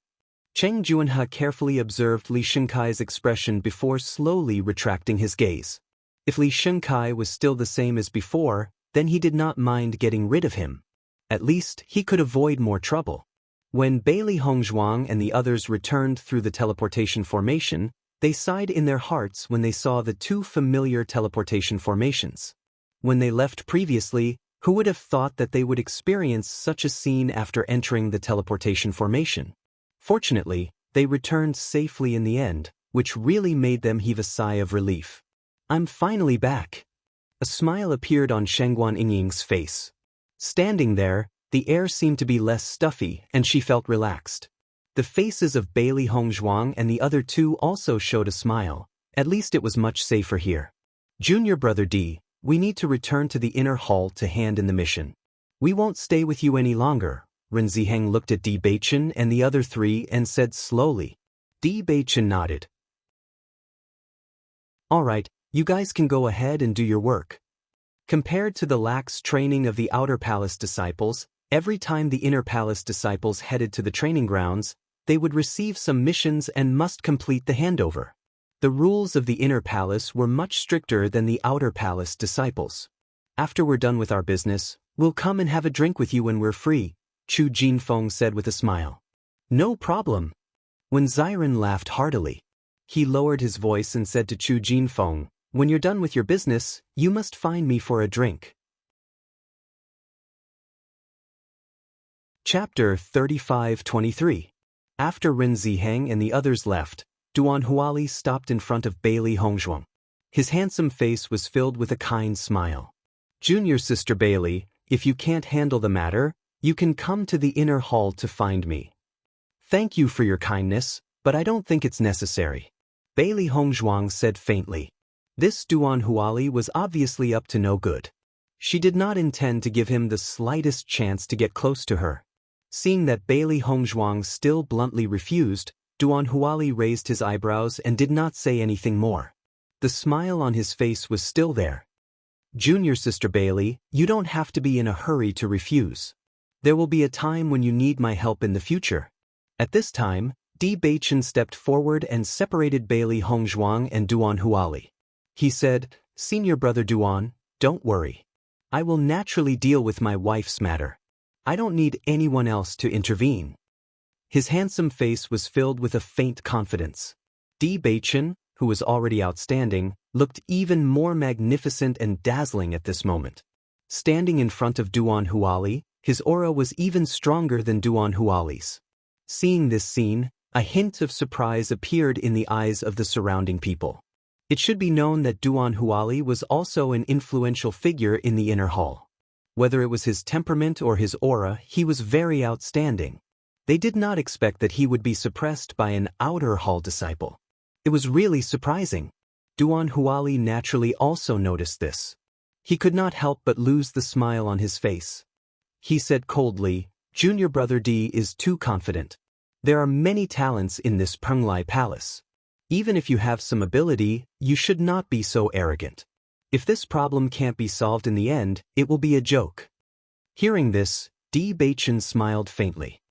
Cheng Juanhe carefully observed Li Shengkai's expression before slowly retracting his gaze. If Li Shengkai was still the same as before, then he did not mind getting rid of him. At least, he could avoid more trouble. When Bailey Hongzhuang and the others returned through the teleportation formation, they sighed in their hearts when they saw the 2 familiar teleportation formations. When they left previously, who would have thought that they would experience such a scene after entering the teleportation formation? Fortunately, they returned safely in the end, which really made them heave a sigh of relief. I'm finally back. A smile appeared on Shengguan Yingying's face. Standing there, the air seemed to be less stuffy and she felt relaxed. The faces of Bailey Hongzhuang and the other 2 also showed a smile. At least it was much safer here. Junior brother D, we need to return to the inner hall to hand in the mission. We won't stay with you any longer. Ren Ziheng looked at Di Beichen and the other 3 and said slowly. Di Beichen nodded. All right, you guys can go ahead and do your work. Compared to the lax training of the outer palace disciples, every time the inner palace disciples headed to the training grounds, they would receive some missions and must complete the handover. The rules of the inner palace were much stricter than the outer palace disciples. After we're done with our business, we'll come and have a drink with you when we're free, Chu Jinfeng said with a smile. No problem. When Xiren laughed heartily, he lowered his voice and said to Chu Jinfeng, when you're done with your business, you must find me for a drink. Chapter 35-23. After Ren Ziheng and the others left, Duan Huali stopped in front of Bailey Hongzhuang. His handsome face was filled with a kind smile. Junior sister Bailey, if you can't handle the matter, you can come to the inner hall to find me. Thank you for your kindness, but I don't think it's necessary. Bailey Hongzhuang said faintly. This Duan Huali was obviously up to no good. She did not intend to give him the slightest chance to get close to her. Seeing that Bailey Hongzhuang still bluntly refused, Duan Huali raised his eyebrows and did not say anything more. The smile on his face was still there. Junior sister Bailey, you don't have to be in a hurry to refuse. There will be a time when you need my help in the future. At this time, Di Beichen stepped forward and separated Bailey Hongzhuang and Duan Huali. He said, Senior brother Duan, don't worry. I will naturally deal with my wife's matter. I don't need anyone else to intervene. His handsome face was filled with a faint confidence. Di Beichen, who was already outstanding, looked even more magnificent and dazzling at this moment. Standing in front of Duan Huali, his aura was even stronger than Duan Huali's. Seeing this scene, a hint of surprise appeared in the eyes of the surrounding people. It should be known that Duan Huali was also an influential figure in the inner hall. Whether it was his temperament or his aura, he was very outstanding. They did not expect that he would be suppressed by an outer hall disciple. It was really surprising. Duan Huali naturally also noticed this. He could not help but lose the smile on his face. He said coldly, "Junior brother D is too confident. There are many talents in this Penglai palace. Even if you have some ability, you should not be so arrogant. If this problem can't be solved in the end, it will be a joke." Hearing this, D Beichen smiled faintly.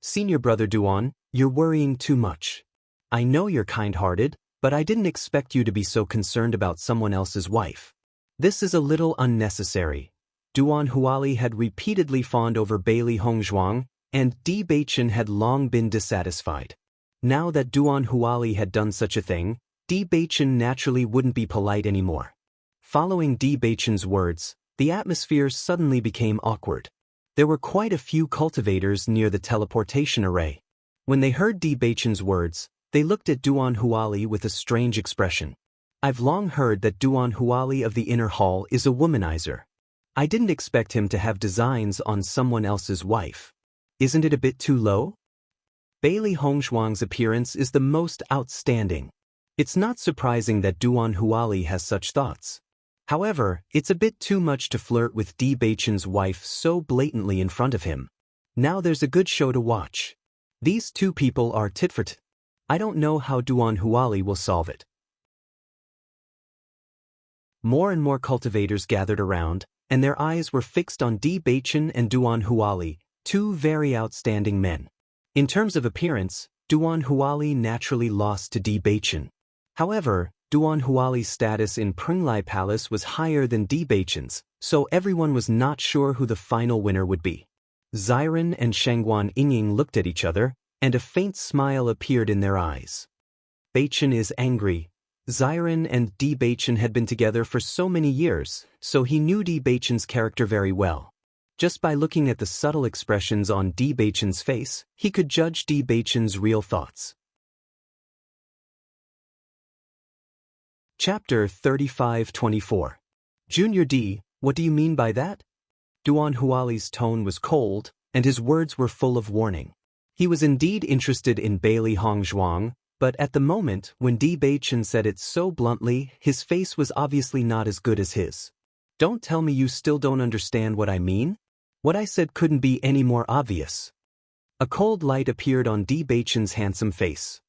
"Senior brother Duan, you're worrying too much. I know you're kind-hearted, but I didn't expect you to be so concerned about someone else's wife. This is a little unnecessary." Duan Huali had repeatedly fawned over Bailey Hongzhuang, and D Beichen had long been dissatisfied. Now that Duan Huali had done such a thing, D Beichen naturally wouldn't be polite anymore. Following D Beichen's words, the atmosphere suddenly became awkward. There were quite a few cultivators near the teleportation array. When they heard D Beichen's words, they looked at Duan Huali with a strange expression. "I've long heard that Duan Huali of the inner hall is a womanizer. I didn't expect him to have designs on someone else's wife. Isn't it a bit too low?" Bailey Hongzhuang's appearance is the most outstanding. It's not surprising that Duan Huali has such thoughts. However, it's a bit too much to flirt with D Beichen's wife so blatantly in front of him. Now there's a good show to watch. These two people are tit for tat. I don't know how Duan Huali will solve it. More and more cultivators gathered around, and their eyes were fixed on D Beichen and Duan Huali, two very outstanding men. In terms of appearance, Duan Huali naturally lost to D Beichen. However, Duan Huali's status in Penglai Palace was higher than D Beichen's, so everyone was not sure who the final winner would be. Xiren and Shangguan Yingying looked at each other, and a faint smile appeared in their eyes. Beichen is angry. Xiren and D Beichen had been together for so many years, so he knew D Beichen's character very well. Just by looking at the subtle expressions on D Beichen's face, he could judge D Beichen's real thoughts. Chapter 35-24. Junior D, what do you mean by that? Duan Huali's tone was cold, and his words were full of warning. He was indeed interested in Bailey Hongzhuang, but at the moment when D Beichen said it so bluntly, his face was obviously not as good as his. Don't tell me you still don't understand what I mean? What I said couldn't be any more obvious. A cold light appeared on D Beichen's handsome face.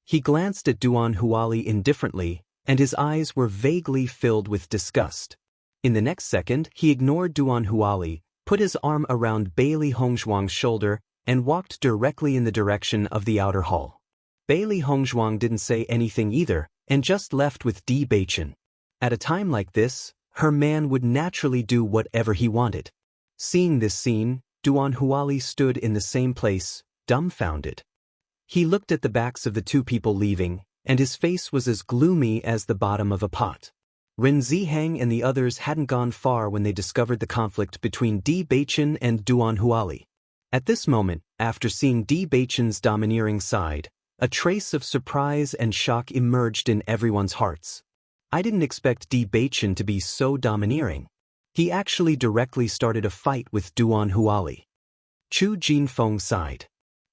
He glanced at Duan Huali indifferently, and his eyes were vaguely filled with disgust. In the next second, he ignored Duan Huali, put his arm around Bailey Hongzhuang's shoulder, and walked directly in the direction of the outer hall. Bailey Hongzhuang didn't say anything either, and just left with D Beichen. At a time like this, her man would naturally do whatever he wanted. Seeing this scene, Duan Huali stood in the same place, dumbfounded. He looked at the backs of the two people leaving, and his face was as gloomy as the bottom of a pot. Ren Ziheng and the others hadn't gone far when they discovered the conflict between D Beichen and Duan Huali. At this moment, after seeing D Beichen's domineering side, a trace of surprise and shock emerged in everyone's hearts. I didn't expect D Beichen to be so domineering. He actually directly started a fight with Duan Huali. Chu Jinfeng sighed.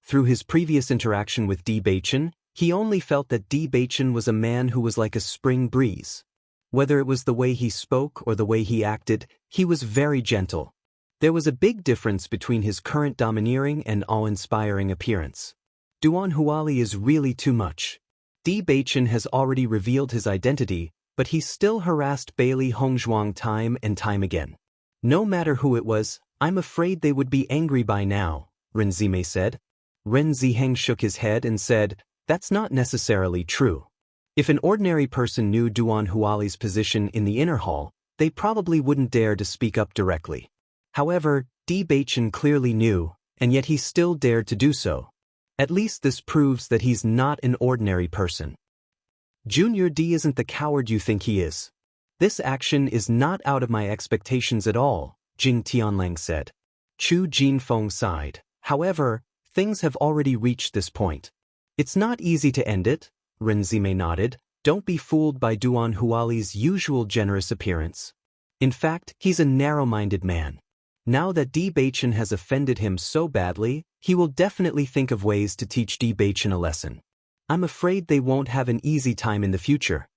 Through his previous interaction with D Beichen, he only felt that D Beichen was a man who was like a spring breeze. Whether it was the way he spoke or the way he acted, he was very gentle. There was a big difference between his current domineering and awe-inspiring appearance. Duan Huali is really too much. D Beichen has already revealed his identity, but he still harassed Bailey Hongzhuang time and time again. No matter who it was, I'm afraid they would be angry by now, Ren Zimei said. Ren Ziheng shook his head and said, that's not necessarily true. If an ordinary person knew Duan Huali's position in the inner hall, they probably wouldn't dare to speak up directly. However, D Beichen clearly knew, and yet he still dared to do so. At least this proves that he's not an ordinary person. Junior D isn't the coward you think he is. This action is not out of my expectations at all, Jing Tianlang said. Chu Jinfeng sighed. However, things have already reached this point. It's not easy to end it, Ren Zimei nodded. Don't be fooled by Duan Huali's usual generous appearance. In fact, he's a narrow-minded man. Now that Di Beichen has offended him so badly, he will definitely think of ways to teach Di Beichen a lesson. I'm afraid they won't have an easy time in the future.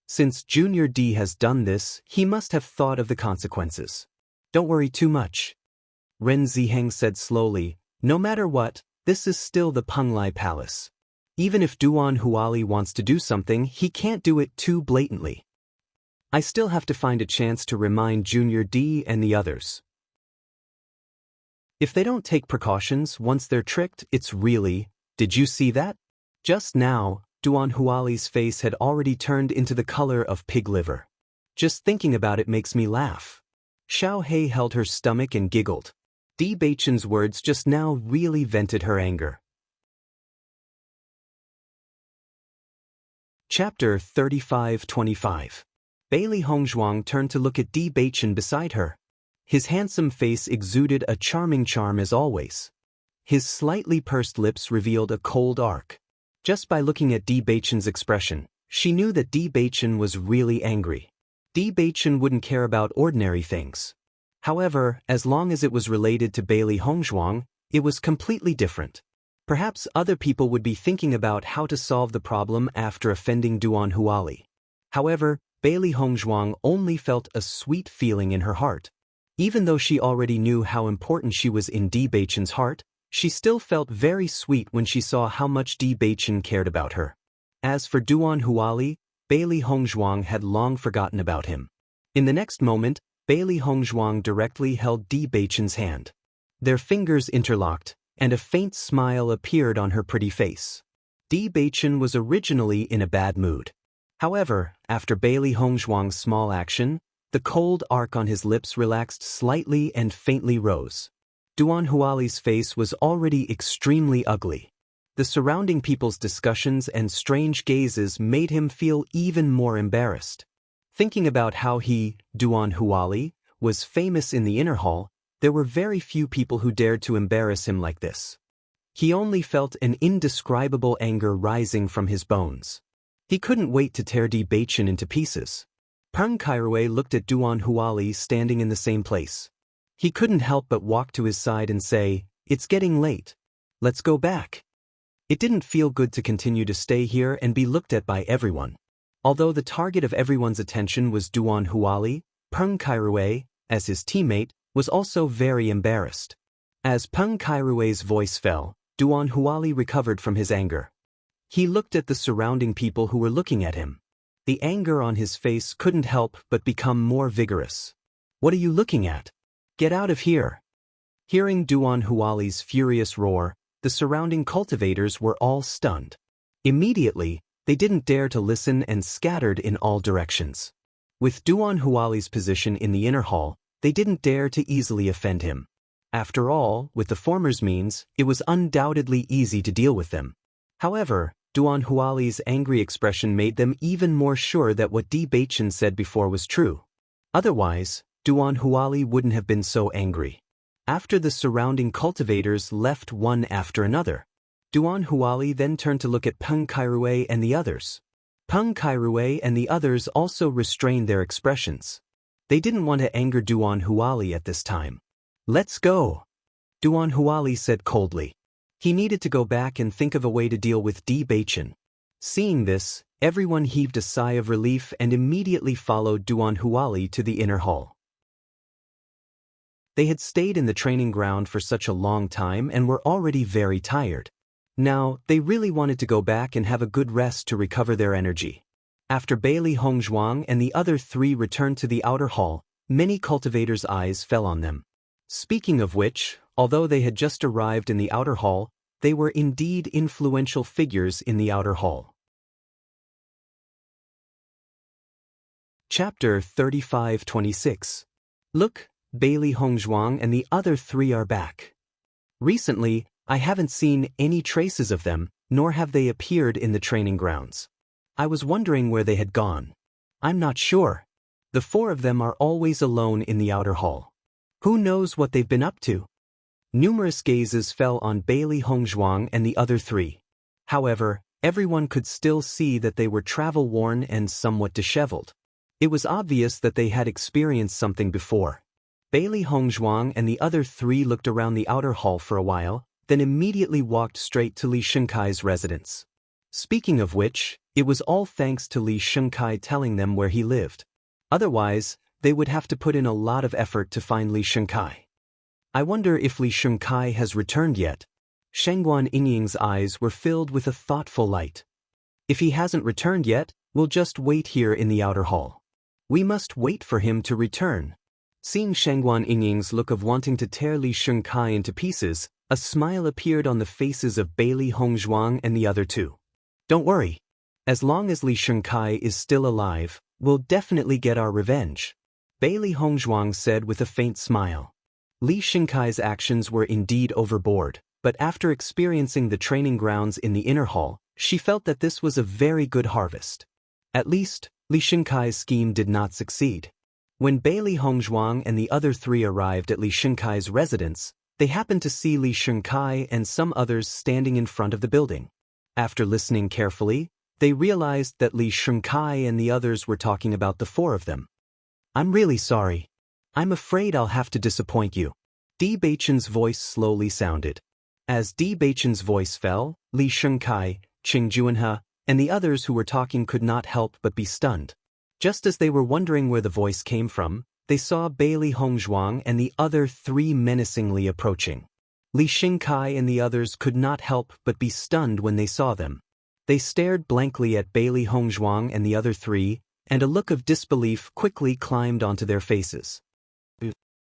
Since Junior D has done this, he must have thought of the consequences. Don't worry too much. Ren Ziheng said slowly, no matter what, this is still the Penglai Palace. Even if Duan Huali wants to do something, he can't do it too blatantly. I still have to find a chance to remind Junior D and the others. If they don't take precautions once they're tricked, it's really, did you see that? Just now, Duan Huali's face had already turned into the color of pig liver. Just thinking about it makes me laugh. Xiao He held her stomach and giggled. Di Beichen's words just now really vented her anger. Chapter 35-25. Bailey Hongzhuang turned to look at Di Beichen beside her. His handsome face exuded a charming charm as always. His slightly pursed lips revealed a cold arc. Just by looking at Di Beichen's expression, she knew that Di Beichen was really angry. Di Beichen wouldn't care about ordinary things. However, as long as it was related to Bailey Hongzhuang, it was completely different. Perhaps other people would be thinking about how to solve the problem after offending Duan Huali. However, Bailey Hongzhuang only felt a sweet feeling in her heart. Even though she already knew how important she was in Di Beichen's heart, she still felt very sweet when she saw how much Di Beichen cared about her. As for Duan Huali, Bailey Hongzhuang had long forgotten about him. In the next moment, Bailey Hongzhuang directly held Di Beichen's hand. Their fingers interlocked, and a faint smile appeared on her pretty face. Di Beichen was originally in a bad mood. However, after Bailey Hongzhuang's small action, the cold arc on his lips relaxed slightly and faintly rose. Duan Huali's face was already extremely ugly. The surrounding people's discussions and strange gazes made him feel even more embarrassed. Thinking about how he, Duan Huali, was famous in the inner hall, there were very few people who dared to embarrass him like this. He only felt an indescribable anger rising from his bones. He couldn't wait to tear Di Beichen into pieces. Peng Kairui looked at Duan Huali standing in the same place. He couldn't help but walk to his side and say, "It's getting late. Let's go back." It didn't feel good to continue to stay here and be looked at by everyone. Although the target of everyone's attention was Duan Huali, Peng Kairui, as his teammate, was also very embarrassed. As Peng Kairui's voice fell, Duan Huali recovered from his anger. He looked at the surrounding people who were looking at him. The anger on his face couldn't help but become more vigorous. "What are you looking at? Get out of here!" Hearing Duan Huali's furious roar, the surrounding cultivators were all stunned. Immediately, they didn't dare to listen and scattered in all directions. With Duan Huali's position in the inner hall, they didn't dare to easily offend him. After all, with the former's means, it was undoubtedly easy to deal with them. However, Duan Huali's angry expression made them even more sure that what Di Beichen said before was true. Otherwise, Duan Huali wouldn't have been so angry. After the surrounding cultivators left one after another, Duan Huali then turned to look at Peng Kairui and the others. Peng Kairui and the others also restrained their expressions. They didn't want to anger Duan Huali at this time. "Let's go," Duan Huali said coldly. He needed to go back and think of a way to deal with Di Beichen. Seeing this, everyone heaved a sigh of relief and immediately followed Duan Huali to the inner hall. They had stayed in the training ground for such a long time and were already very tired. Now, they really wanted to go back and have a good rest to recover their energy. After Bailey Hongzhuang and the other three returned to the outer hall, many cultivators' eyes fell on them. Speaking of which, although they had just arrived in the outer hall, they were indeed influential figures in the outer hall. Chapter 35-26. Look, Bailey Hongzhuang and the other three are back. Recently, I haven't seen any traces of them, nor have they appeared in the training grounds. I was wondering where they had gone. I'm not sure. The four of them are always alone in the outer hall. Who knows what they've been up to? Numerous gazes fell on Bailey Hongzhuang and the other three. However, everyone could still see that they were travel-worn and somewhat disheveled. It was obvious that they had experienced something before. Bailey Hongzhuang and the other three looked around the outer hall for a while, then immediately walked straight to Li Shunkai's residence. Speaking of which, it was all thanks to Li Shunkai telling them where he lived. Otherwise, they would have to put in a lot of effort to find Li Shunkai. I wonder if Li Shunkai has returned yet. Shengguan Yingying's eyes were filled with a thoughtful light. If he hasn't returned yet, we'll just wait here in the outer hall. We must wait for him to return. Seeing Shengguan Yingying's look of wanting to tear Li Shunkai into pieces, a smile appeared on the faces of Bailey Hongzhuang and the other two. Don't worry. As long as Li Shunkai is still alive, we'll definitely get our revenge, Bailey Hongzhuang said with a faint smile. Li Shunkai's actions were indeed overboard, but after experiencing the training grounds in the inner hall, she felt that this was a very good harvest. At least, Li Shunkai's scheme did not succeed. When Bailey Hongzhuang and the other three arrived at Li Shunkai's residence, they happened to see Li Shunkai and some others standing in front of the building. After listening carefully, they realized that Li Shunkai and the others were talking about the four of them. I'm really sorry. I'm afraid I'll have to disappoint you. Di Beichen's voice slowly sounded. As Di Beichen's voice fell, Li Shunkai, Qing Juanhe, and the others who were talking could not help but be stunned. Just as they were wondering where the voice came from, they saw Bailey Hongzhuang and the other three menacingly approaching. Li Shunkai and the others could not help but be stunned when they saw them. They stared blankly at Bailey Hongzhuang and the other three, and a look of disbelief quickly climbed onto their faces.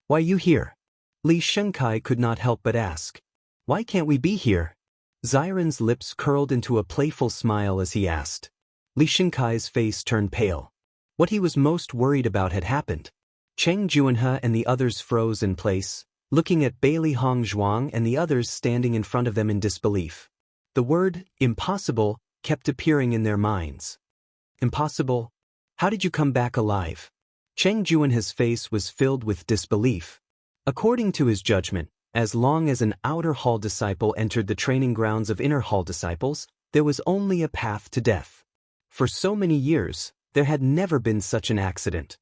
Why are you here? Li Shunkai could not help but ask. Why can't we be here? Xiren's lips curled into a playful smile as he asked. Li Shunkai's face turned pale. What he was most worried about had happened. Cheng Juanhe and the others froze in place, looking at Bailey Hongzhuang and the others standing in front of them in disbelief. The word, impossible, kept appearing in their minds. Impossible? How did you come back alive? Cheng Juanhe's face was filled with disbelief. According to his judgment, as long as an outer hall disciple entered the training grounds of inner hall disciples, there was only a path to death. For so many years, there had never been such an accident.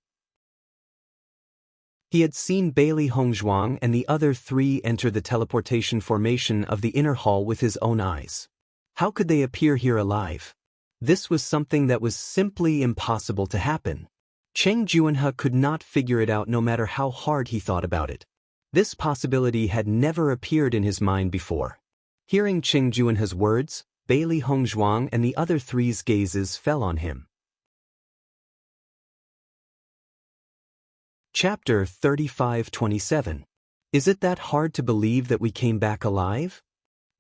He had seen Bailey Hongzhuang and the other three enter the teleportation formation of the inner hall with his own eyes. How could they appear here alive? This was something that was simply impossible to happen. Cheng Juanhe could not figure it out no matter how hard he thought about it. This possibility had never appeared in his mind before. Hearing Cheng Juanhe's words, Bailey Hongzhuang and the other three's gazes fell on him. Chapter 35-27. Is it that hard to believe that we came back alive?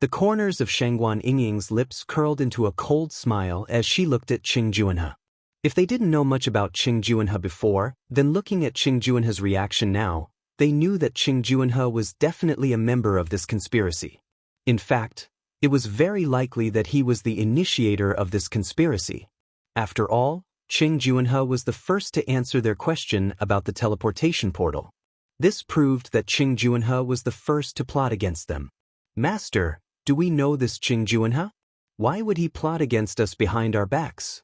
The corners of Shengguan Yingying's lips curled into a cold smile as she looked at Cheng Juanhe. If they didn't know much about Cheng Juanhe before, then looking at Cheng Juanhe's reaction now, they knew that Cheng Juanhe was definitely a member of this conspiracy. In fact, it was very likely that he was the initiator of this conspiracy. After all, Cheng Juanhe was the first to answer their question about the teleportation portal. This proved that Cheng Juanhe was the first to plot against them. Master, do we know this Cheng Juanhe? Why would he plot against us behind our backs?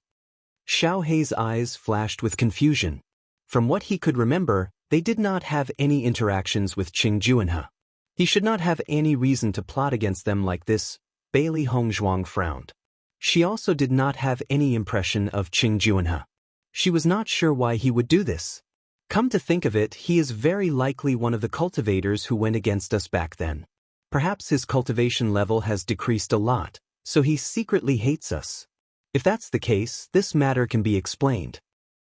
Xiao Hei's eyes flashed with confusion. From what he could remember, they did not have any interactions with Cheng Juanhe. He should not have any reason to plot against them like this. Bailey Hongzhuang frowned. She also did not have any impression of Cheng Juanhe. She was not sure why he would do this. Come to think of it, he is very likely one of the cultivators who went against us back then. Perhaps his cultivation level has decreased a lot, so he secretly hates us. If that's the case, this matter can be explained.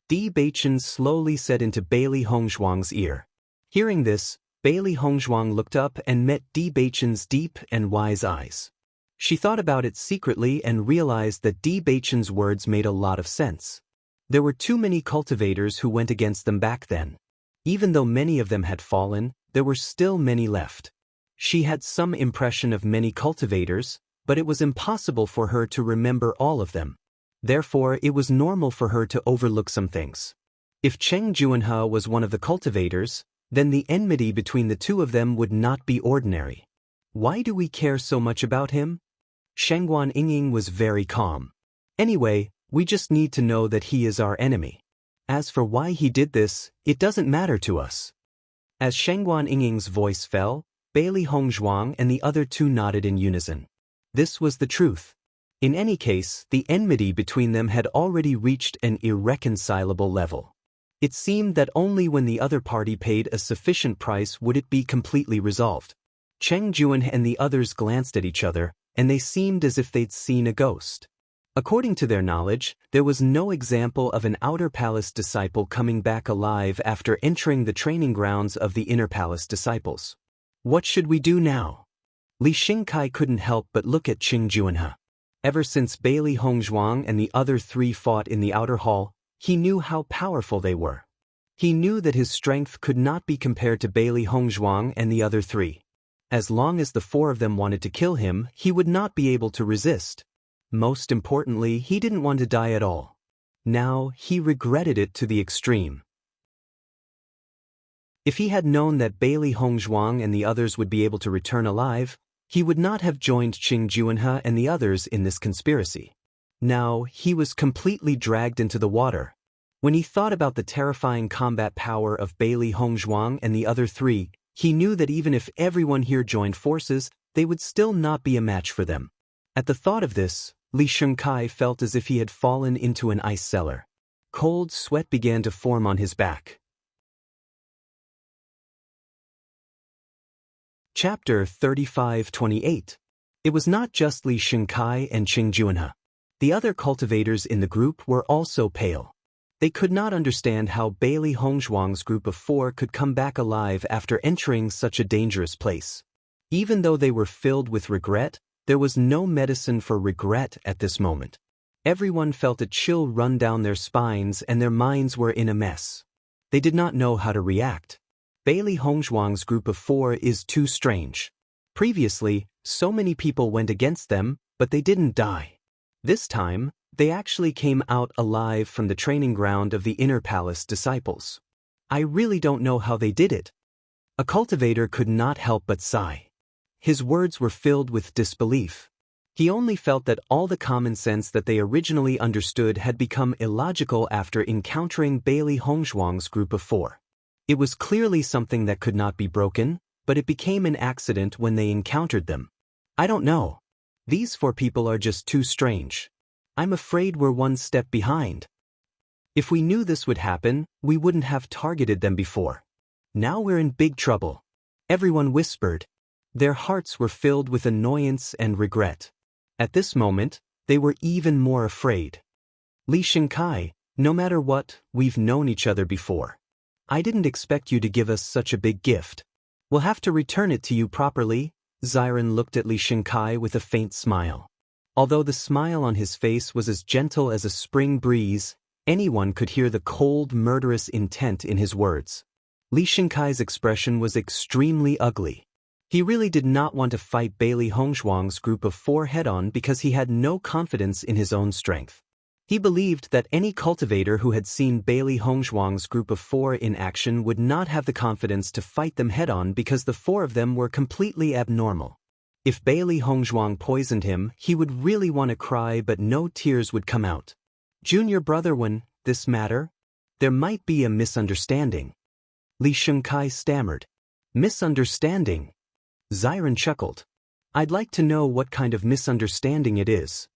Di Beichen slowly said into Bailey Hongzhuang's ear. Hearing this, Bailey Hongzhuang looked up and met Di Beichen's deep and wise eyes. She thought about it secretly and realized that Di Beichen's words made a lot of sense. There were too many cultivators who went against them back then. Even though many of them had fallen, there were still many left. She had some impression of many cultivators, but it was impossible for her to remember all of them. Therefore, it was normal for her to overlook some things. If Cheng Juanhe was one of the cultivators, then the enmity between the two of them would not be ordinary. Why do we care so much about him? Shengguan Yingying was very calm. Anyway, we just need to know that he is our enemy. As for why he did this, it doesn't matter to us. As Shengguan Yingying's voice fell, Bailey Hongzhuang and the other two nodded in unison. This was the truth. In any case, the enmity between them had already reached an irreconcilable level. It seemed that only when the other party paid a sufficient price would it be completely resolved. Cheng Juan and the others glanced at each other, and they seemed as if they'd seen a ghost. According to their knowledge, there was no example of an outer palace disciple coming back alive after entering the training grounds of the inner palace disciples. What should we do now? Li Xingkai couldn't help but look at Cheng Juanhe. Ever since Bailey Hongzhuang and the other three fought in the outer hall, he knew how powerful they were. He knew that his strength could not be compared to Bailey Hongzhuang and the other three. As long as the four of them wanted to kill him, he would not be able to resist. Most importantly, he didn't want to die at all. Now, he regretted it to the extreme. If he had known that Bailey Hongzhuang and the others would be able to return alive, he would not have joined Cheng Juanhe and the others in this conspiracy. Now, he was completely dragged into the water. When he thought about the terrifying combat power of Bailey Hongzhuang and the other three, he knew that even if everyone here joined forces, they would still not be a match for them. At the thought of this, Li Xingkai felt as if he had fallen into an ice cellar. Cold sweat began to form on his back. Chapter 35-28. It was not just Li Xingkai and Cheng Juanhe. The other cultivators in the group were also pale. They could not understand how Bailey Hongzhuang's group of four could come back alive after entering such a dangerous place. Even though they were filled with regret, there was no medicine for regret at this moment. Everyone felt a chill run down their spines and their minds were in a mess. They did not know how to react. Bailey Hongzhuang's group of four is too strange. Previously, so many people went against them, but they didn't die. This time, they actually came out alive from the training ground of the inner palace disciples. I really don't know how they did it. A cultivator could not help but sigh. His words were filled with disbelief. He only felt that all the common sense that they originally understood had become illogical after encountering Bailey Hongzhuang's group of four. It was clearly something that could not be broken, but it became an accident when they encountered them. I don't know. These four people are just too strange. I'm afraid we're one step behind. If we knew this would happen, we wouldn't have targeted them before. Now we're in big trouble. Everyone whispered. Their hearts were filled with annoyance and regret. At this moment, they were even more afraid. Li Xingkai, no matter what, we've known each other before. I didn't expect you to give us such a big gift. We'll have to return it to you properly. Ziren looked at Li Xingkai with a faint smile. Although the smile on his face was as gentle as a spring breeze, anyone could hear the cold, murderous intent in his words. Li Xingkai's expression was extremely ugly. He really did not want to fight Bailey Hongzhuang's group of four head-on because he had no confidence in his own strength. He believed that any cultivator who had seen Bailey Hongzhuang's group of four in action would not have the confidence to fight them head-on because the four of them were completely abnormal. If Bailey Hongzhuang poisoned him, he would really want to cry but no tears would come out. Junior brother, when this matter? There might be a misunderstanding. Li Xingkai stammered. Misunderstanding? Ziren chuckled. I'd like to know what kind of misunderstanding it is.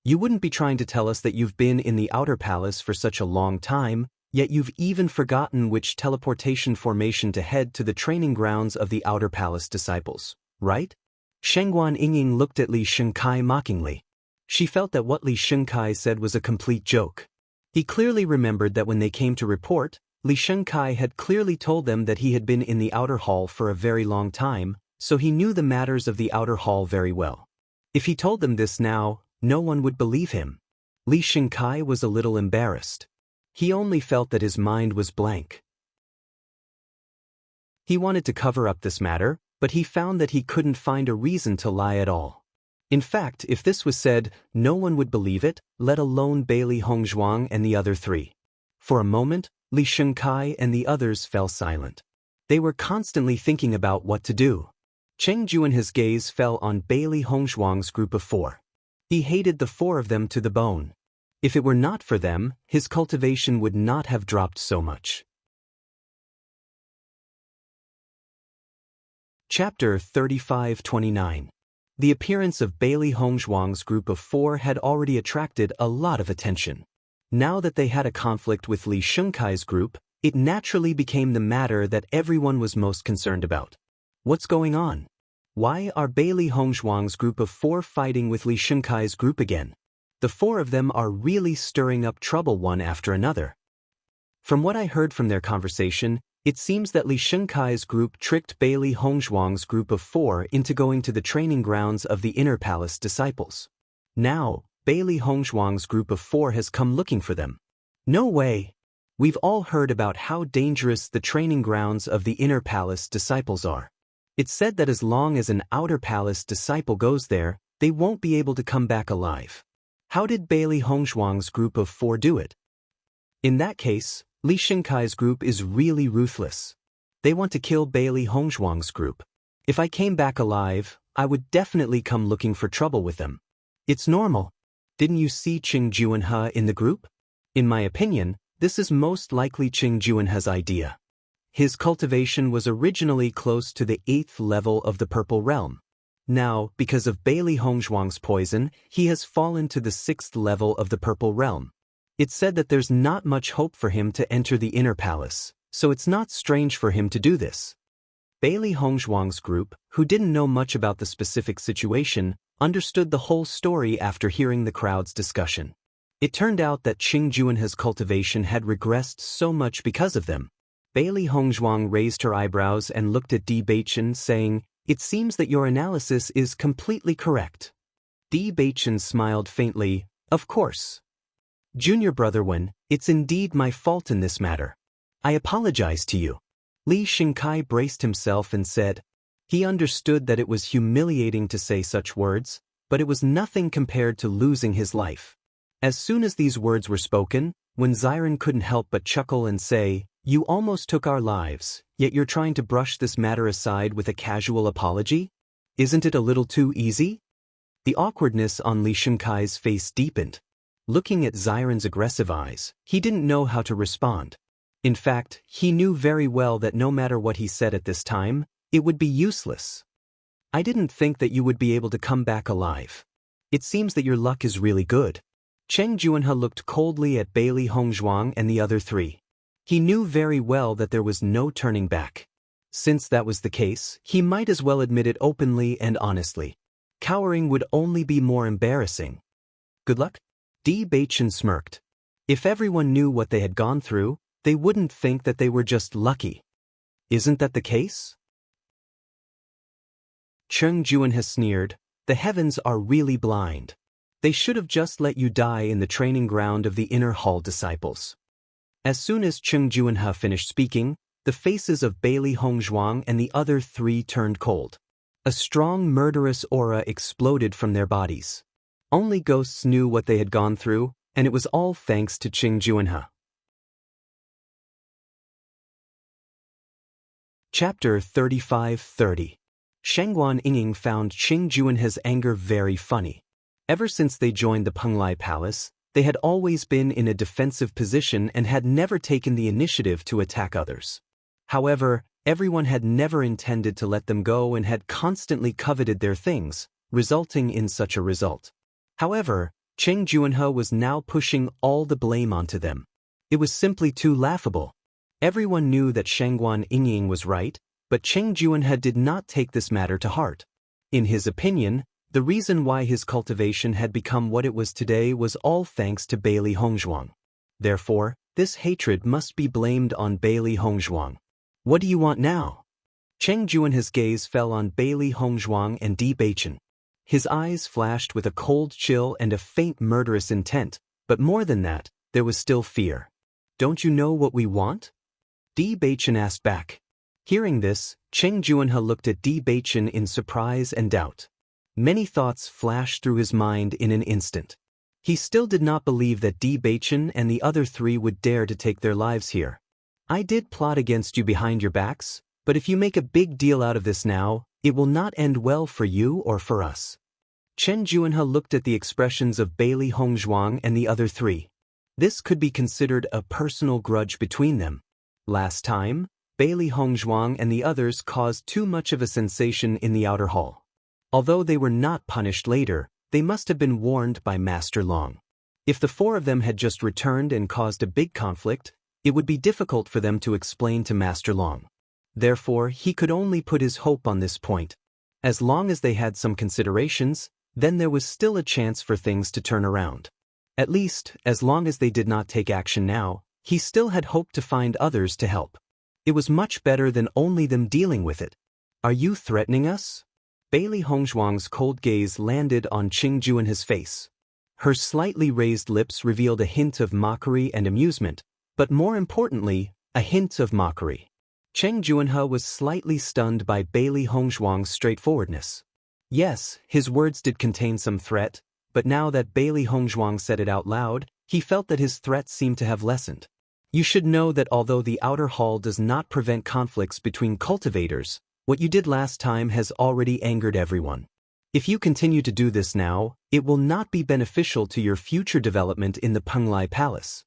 You wouldn't be trying to tell us that you've been in the outer palace for such a long time, yet you've even forgotten which teleportation formation to head to the training grounds of the outer palace disciples, right? Shengguan Yingying looked at Li Xingkai mockingly. She felt that what Li Xingkai said was a complete joke. He clearly remembered that when they came to report, Li Xingkai had clearly told them that he had been in the outer hall for a very long time, so he knew the matters of the outer hall very well. If he told them this now, no one would believe him. Li Xingkai was a little embarrassed. He only felt that his mind was blank. He wanted to cover up this matter, but he found that he couldn't find a reason to lie at all. In fact, if this was said, no one would believe it, let alone Bailey Hongzhuang and the other three. For a moment, Li Shengkai and the others fell silent. They were constantly thinking about what to do. Cheng Juanhe's gaze fell on Bailey Hongzhuang's group of four. He hated the four of them to the bone. If it were not for them, his cultivation would not have dropped so much. Chapter 35-29. The appearance of Bailey Hongzhuang's group of four had already attracted a lot of attention. Now that they had a conflict with Li Shengkai's group, it naturally became the matter that everyone was most concerned about. What's going on? Why are Bailey Hongzhuang's group of four fighting with Li Shengkai's group again? The four of them are really stirring up trouble one after another. From what I heard from their conversation, it seems that Li Shengkai's group tricked Bailey Hongzhuang's group of four into going to the training grounds of the Inner Palace disciples. Now, Bailey Hongzhuang's group of four has come looking for them. No way! We've all heard about how dangerous the training grounds of the Inner Palace disciples are. It's said that as long as an Outer Palace disciple goes there, they won't be able to come back alive. How did Bailey Hongzhuang's group of four do it? In that case, Li Shengkai's group is really ruthless. They want to kill Bailey Hongzhuang's group. If I came back alive, I would definitely come looking for trouble with them. It's normal. Didn't you see Cheng Juanhe in the group? In my opinion, this is most likely Cheng Juanhe's idea. His cultivation was originally close to the 8th level of the Purple Realm. Now, because of Bailey Hongzhuang's poison, he has fallen to the 6th level of the Purple Realm. It's said that there's not much hope for him to enter the Inner Palace, so it's not strange for him to do this. Bailey Hongzhuang's group, who didn't know much about the specific situation, understood the whole story after hearing the crowd's discussion. It turned out that Cheng Juanhe's cultivation had regressed so much because of them. Bailey Hongzhuang raised her eyebrows and looked at Bewitching, saying, "It seems that your analysis is completely correct." Bewitching smiled faintly, "Of course. Junior Brother Wen, it's indeed my fault in this matter. I apologize to you." Li Shengkai braced himself and said, he understood that it was humiliating to say such words, but it was nothing compared to losing his life. As soon as these words were spoken, Wen Ziren couldn't help but chuckle and say, "You almost took our lives, yet you're trying to brush this matter aside with a casual apology? Isn't it a little too easy?" The awkwardness on Li Shengkai's face deepened. Looking at Ziren's aggressive eyes, he didn't know how to respond. In fact, he knew very well that no matter what he said at this time, it would be useless. "I didn't think that you would be able to come back alive. It seems that your luck is really good." Cheng Juanhe looked coldly at Bailey Hongzhuang and the other three. He knew very well that there was no turning back. Since that was the case, he might as well admit it openly and honestly. Cowering would only be more embarrassing. "Good luck?" Bewitching smirked. If everyone knew what they had gone through, they wouldn't think that they were just lucky. Isn't that the case? Cheng Juanhe sneered, "The heavens are really blind. They should have just let you die in the training ground of the Inner Hall disciples." As soon as Cheng Juanhe finished speaking, the faces of Bailey Hongzhuang and the other three turned cold. A strong murderous aura exploded from their bodies. Only ghosts knew what they had gone through, and it was all thanks to Cheng Juanhe. Chapter 35-30. Shangguan Yinging found Cheng Juanhe's anger very funny. Ever since they joined the Penglai Palace, they had always been in a defensive position and had never taken the initiative to attack others. However, everyone had never intended to let them go and had constantly coveted their things, resulting in such a result. However, Cheng Juanhe was now pushing all the blame onto them. It was simply too laughable. Everyone knew that Shangguan Yinging was right, but Cheng Juanhe did not take this matter to heart. In his opinion, the reason why his cultivation had become what it was today was all thanks to Bailey Hongzhuang. Therefore, this hatred must be blamed on Bailey Hongzhuang. "What do you want now?" Cheng Juanhe's gaze fell on Bailey Hongzhuang and Bewitching. His eyes flashed with a cold chill and a faint murderous intent, but more than that, there was still fear. "Don't you know what we want?" Bewitching asked back. Hearing this, Cheng Juanhe looked at Bewitching in surprise and doubt. Many thoughts flashed through his mind in an instant. He still did not believe that Bewitching and the other three would dare to take their lives here. I did plot against you behind your backs, but if you make a big deal out of this now, it will not end well for you or for us. Chen Juanhe looked at the expressions of Bailey Hongzhuang and the other three. This could be considered a personal grudge between them. Last time, Bailey Hongzhuang and the others caused too much of a sensation in the outer hall. Although they were not punished later, they must have been warned by Master Long. If the four of them had just returned and caused a big conflict, it would be difficult for them to explain to Master Long. Therefore, he could only put his hope on this point. As long as they had some considerations, then there was still a chance for things to turn around. At least, as long as they did not take action now, he still had hope to find others to help. It was much better than only them dealing with it. Are you threatening us? Bailey Hongzhuang's cold gaze landed on Chen Juanhe's face. Her slightly raised lips revealed a hint of mockery and amusement, but more importantly, a hint of mockery. Chen Juanhe was slightly stunned by Bailey Hongzhuang's straightforwardness. Yes, his words did contain some threat, but now that Bailey Hongzhuang said it out loud, he felt that his threat seemed to have lessened. You should know that although the outer hall does not prevent conflicts between cultivators, what you did last time has already angered everyone. If you continue to do this now, it will not be beneficial to your future development in the Penglai Palace.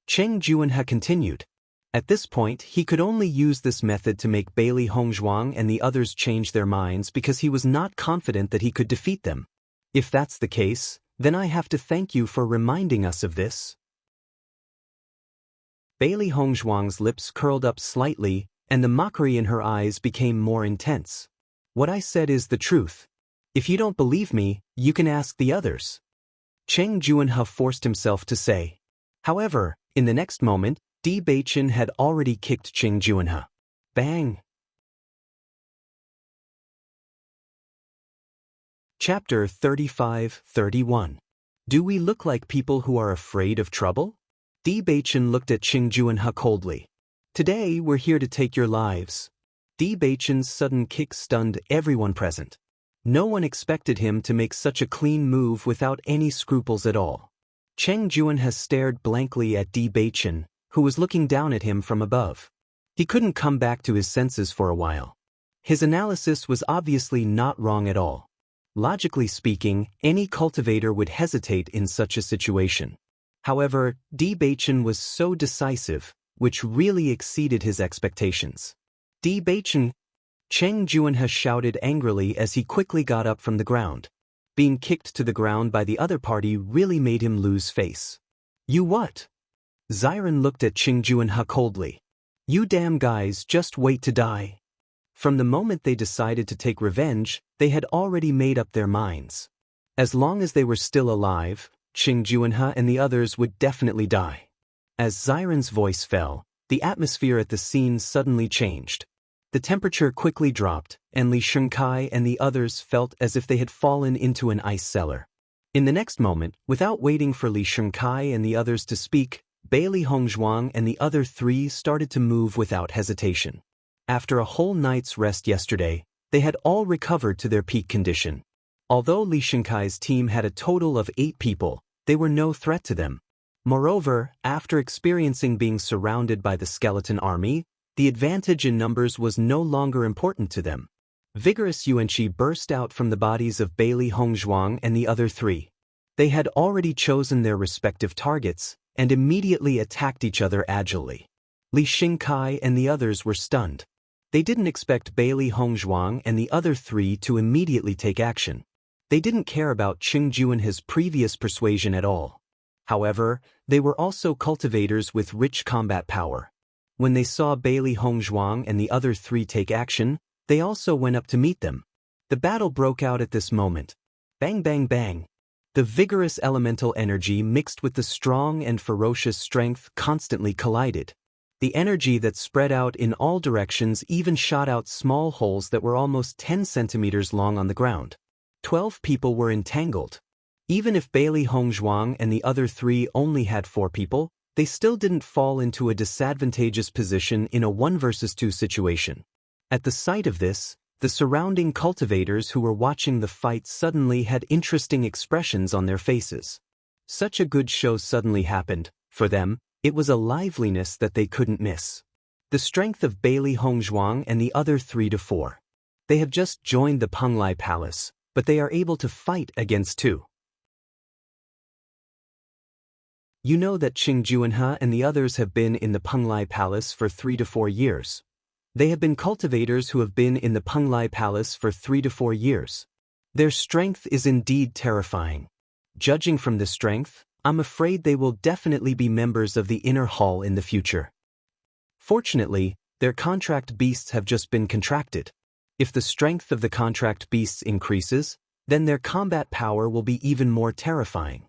Chen Juanhe continued. At this point, he could only use this method to make Bailey Hongzhuang and the others change their minds because he was not confident that he could defeat them. If that's the case, then I have to thank you for reminding us of this. Bailey Hongzhuang's lips curled up slightly, and the mockery in her eyes became more intense. What I said is the truth. If you don't believe me, you can ask the others. Chen Juanhe forced himself to say. However, in the next moment, Bewitching had already kicked Chen Juanhe. Bang! Chapter 35-31. Do we look like people who are afraid of trouble? Bewitching looked at Chen Juanhe coldly. Today, we're here to take your lives. Bewitching's sudden kick stunned everyone present. No one expected him to make such a clean move without any scruples at all. Chen Juanhe stared blankly at Bewitching, who was looking down at him from above. He couldn't come back to his senses for a while. His analysis was obviously not wrong at all. Logically speaking, any cultivator would hesitate in such a situation. However, Bewitching was so decisive, which really exceeded his expectations. Bewitching! Chen Juanhe shouted angrily as he quickly got up from the ground. Being kicked to the ground by the other party really made him lose face. You what? Ziren looked at Chen Juanhe coldly. You damn guys, just wait to die. From the moment they decided to take revenge, they had already made up their minds. As long as they were still alive, Chen Juanhe and the others would definitely die. As Ziren's voice fell, the atmosphere at the scene suddenly changed. The temperature quickly dropped, and Li Shengkai and the others felt as if they had fallen into an ice cellar. In the next moment, without waiting for Li Shengkai and the others to speak, Bailey Hongzhuang and the other three started to move without hesitation. After a whole night's rest yesterday, they had all recovered to their peak condition. Although Li Shengkai's team had a total of 8 people, they were no threat to them. Moreover, after experiencing being surrounded by the skeleton army, the advantage in numbers was no longer important to them. Vigorous yuanqi burst out from the bodies of Bailey Hongzhuang and the other three. They had already chosen their respective targets, and immediately attacked each other agilely. Li Shengkai and the others were stunned. They didn't expect Bailey Hongzhuang and the other three to immediately take action. They didn't care about Chen Juanhe's previous persuasion at all. However, they were also cultivators with rich combat power. When they saw Bailey Hongzhuang and the other three take action, they also went up to meet them. The battle broke out at this moment. Bang bang bang. The vigorous elemental energy mixed with the strong and ferocious strength constantly collided. The energy that spread out in all directions even shot out small holes that were almost 10 centimeters long on the ground. 12 people were entangled. Even if Bailey Hongzhuang and the other three only had 4 people, they still didn't fall into a disadvantageous position in a 1 versus 2 situation. At the sight of this, The surrounding cultivators who were watching the fight suddenly had interesting expressions on their faces. Such a good show suddenly happened. For them, it was a liveliness that they couldn't miss. The strength of Bailey Hongzhuang and the other 3 to 4. They have just joined the Penglai Palace, but they are able to fight against 2. You know that Qing Juanhe and the others have been in the Penglai Palace for 3 to 4 years. They have been cultivators who have been in the Penglai Palace for 3 to 4 years. Their strength is indeed terrifying. Judging from the strength, I'm afraid they will definitely be members of the inner hall in the future. Fortunately, their contract beasts have just been contracted. If the strength of the contract beasts increases, then their combat power will be even more terrifying.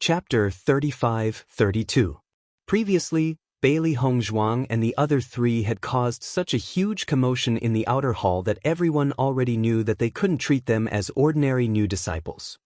Chapter 35-32. Previously, Bailey Hongzhuang and the other 3 had caused such a huge commotion in the outer hall that everyone already knew that they couldn't treat them as ordinary new disciples.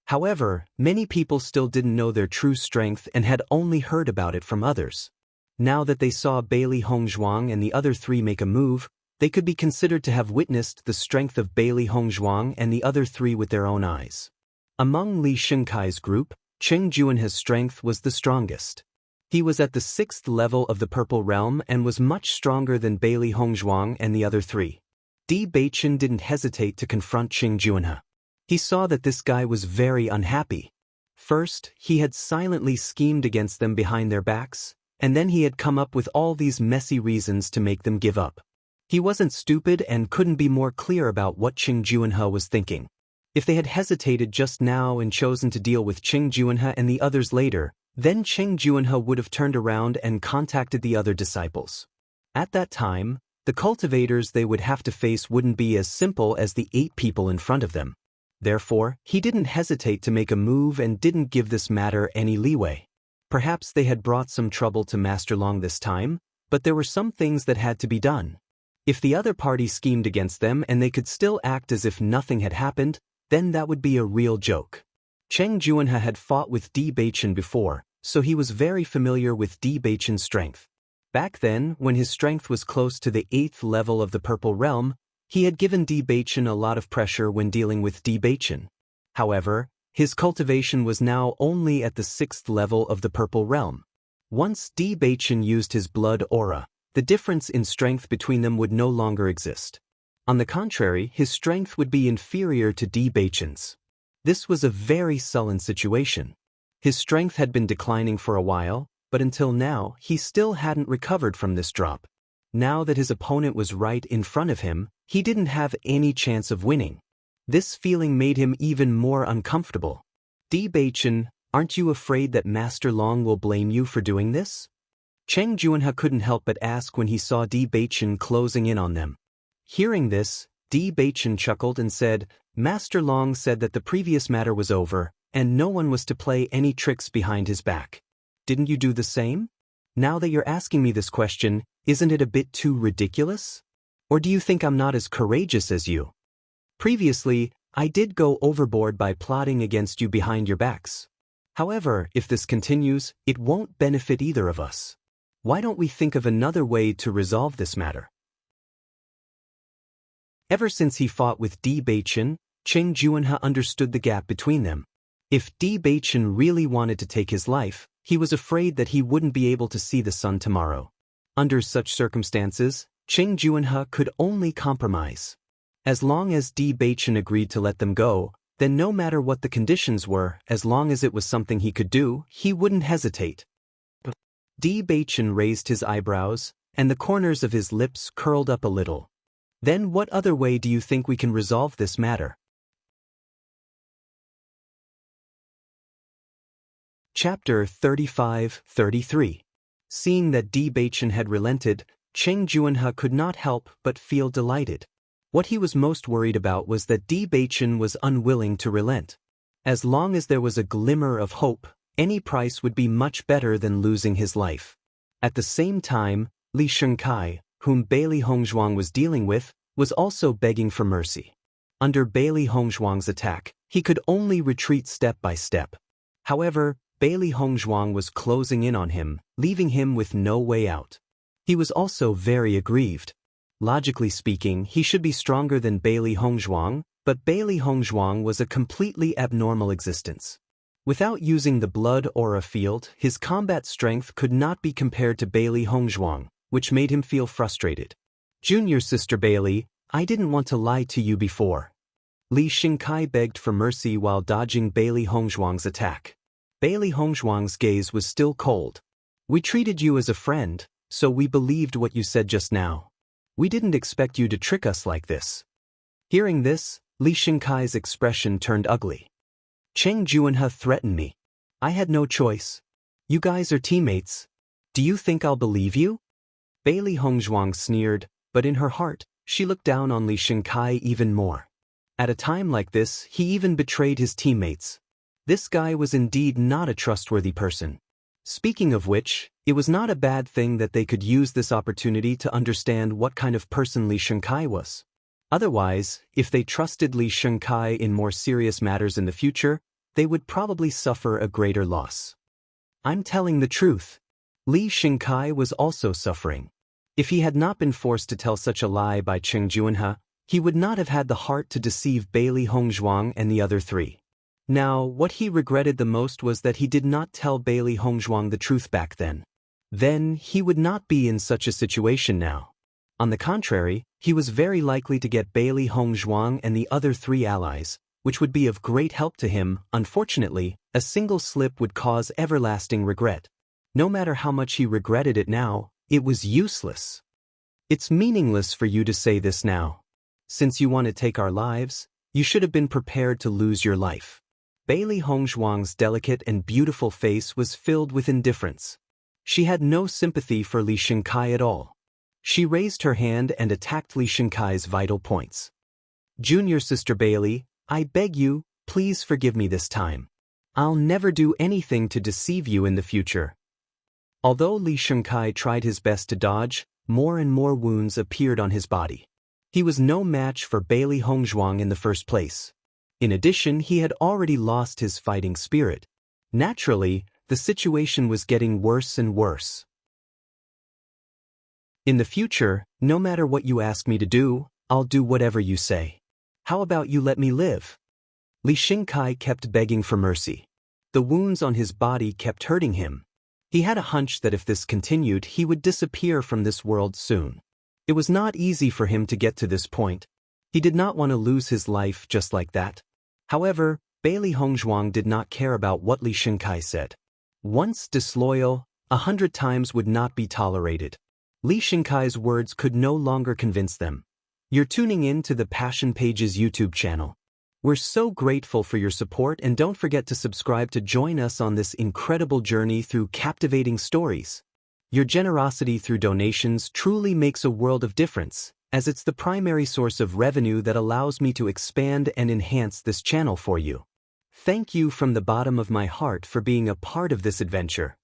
However, many people still didn't know their true strength and had only heard about it from others. Now that they saw Bailey Hongzhuang and the other 3 make a move, they could be considered to have witnessed the strength of Bailey Hongzhuang and the other 3 with their own eyes. Among Li Shinkai's group, Qing Juanhe's strength was the strongest. He was at the 6th level of the Purple Realm and was much stronger than Bailey Hongzhuang and the other 3. Di Beichen didn't hesitate to confront Qing Juanhe. He saw that this guy was very unhappy. First, he had silently schemed against them behind their backs, and then he had come up with all these messy reasons to make them give up. He wasn't stupid and couldn't be more clear about what Qing Juanhe was thinking. If they had hesitated just now and chosen to deal with Qing Juanhe and the others later, then Qing Juanhe would have turned around and contacted the other disciples. At that time, the cultivators they would have to face wouldn't be as simple as the 8 people in front of them. Therefore, he didn't hesitate to make a move and didn't give this matter any leeway. Perhaps they had brought some trouble to Master Long this time, but there were some things that had to be done. If the other party schemed against them and they could still act as if nothing had happened, then that would be a real joke. Qing Juanhe had fought with Di Beichen before, so he was very familiar with Di Beichen's strength. Back then, when his strength was close to the 8th level of the Purple Realm, he had given Di Beichen a lot of pressure when dealing with Di Beichen. However, his cultivation was now only at the 6th level of the Purple Realm. Once Di Beichen used his blood aura, the difference in strength between them would no longer exist. On the contrary, his strength would be inferior to Di Beichen's. This was a very sullen situation. His strength had been declining for a while, but until now, he still hadn't recovered from this drop. Now that his opponent was right in front of him, he didn't have any chance of winning. This feeling made him even more uncomfortable. Di Beichen, aren't you afraid that Master Long will blame you for doing this? Qing Juanhe couldn't help but ask when he saw Di Beichen closing in on them. Hearing this, Di Beichen chuckled and said, Master Long said that the previous matter was over, and no one was to play any tricks behind his back. Didn't you do the same? Now that you're asking me this question, isn't it a bit too ridiculous? Or do you think I'm not as courageous as you? Previously, I did go overboard by plotting against you behind your backs. However, if this continues, it won't benefit either of us. Why don't we think of another way to resolve this matter? Ever since he fought with Di Beichen, Qing Juanhe understood the gap between them. If Di Beichen really wanted to take his life, he was afraid that he wouldn't be able to see the sun tomorrow. Under such circumstances, Qing Juanhe could only compromise. As long as Di Beichen agreed to let them go, then no matter what the conditions were, as long as it was something he could do, he wouldn't hesitate. Di Beichen raised his eyebrows, and the corners of his lips curled up a little. Then what other way do you think we can resolve this matter? Chapter 35-33. Seeing that Di Beichen had relented, Qing Juanhe could not help but feel delighted. What he was most worried about was that Di Beichen was unwilling to relent. As long as there was a glimmer of hope, any price would be much better than losing his life. At the same time, Li Shinkai, whom Bailey Hongzhuang was dealing with, was also begging for mercy. Under Bailey Hongzhuang's attack, he could only retreat step by step. However, Bailey Hongzhuang was closing in on him, leaving him with no way out. He was also very aggrieved. Logically speaking, he should be stronger than Bailey Hongzhuang, but Bailey Hongzhuang was a completely abnormal existence. Without using the blood aura field, his combat strength could not be compared to Bailey Hongzhuang, which made him feel frustrated. Junior sister Bailey, I didn't want to lie to you before. Li Xingkai begged for mercy while dodging Bailey Hongzhuang's attack. Bailey Hongzhuang's gaze was still cold. We treated you as a friend, so we believed what you said just now. We didn't expect you to trick us like this. Hearing this, Li Xingkai's expression turned ugly. Cheng Juanhe threatened me. I had no choice. You guys are teammates. Do you think I'll believe you? Bailey Hongzhuang sneered, but in her heart, she looked down on Li Xingkai even more. At a time like this, he even betrayed his teammates. This guy was indeed not a trustworthy person. Speaking of which, it was not a bad thing that they could use this opportunity to understand what kind of person Li Xingkai was. Otherwise, if they trusted Li Xingkai in more serious matters in the future, they would probably suffer a greater loss. I'm telling the truth. Li Xingkai was also suffering. If he had not been forced to tell such a lie by Cheng Juanhe, he would not have had the heart to deceive Bailey Hongzhuang and the other three. Now, what he regretted the most was that he did not tell Bailey Hongzhuang the truth back then. Then, he would not be in such a situation now. On the contrary, he was very likely to get Bailey Hongzhuang and the other three allies, which would be of great help to him. Unfortunately, a single slip would cause everlasting regret. No matter how much he regretted it now, it was useless. It's meaningless for you to say this now. Since you want to take our lives, you should have been prepared to lose your life. Bailey Hongzhuang's delicate and beautiful face was filled with indifference. She had no sympathy for Li Xingkai at all. She raised her hand and attacked Li Xingkai's vital points. Junior sister Bailey, I beg you, please forgive me this time. I'll never do anything to deceive you in the future. Although Li Xingkai tried his best to dodge, more and more wounds appeared on his body. He was no match for Bailey Hongzhuang in the first place. In addition, he had already lost his fighting spirit. Naturally, the situation was getting worse and worse. In the future, no matter what you ask me to do, I'll do whatever you say. How about you let me live? Li Xingkai kept begging for mercy. The wounds on his body kept hurting him. He had a hunch that if this continued, he would disappear from this world soon. It was not easy for him to get to this point. He did not want to lose his life just like that. However, Bailey Hongzhuang did not care about what Li Xingkai said. Once disloyal, 100 times would not be tolerated. Li Xingkai's words could no longer convince them. You're tuning in to the Passion Pages YouTube channel. We're so grateful for your support, and don't forget to subscribe to join us on this incredible journey through captivating stories. Your generosity through donations truly makes a world of difference, as it's the primary source of revenue that allows me to expand and enhance this channel for you. Thank you from the bottom of my heart for being a part of this adventure.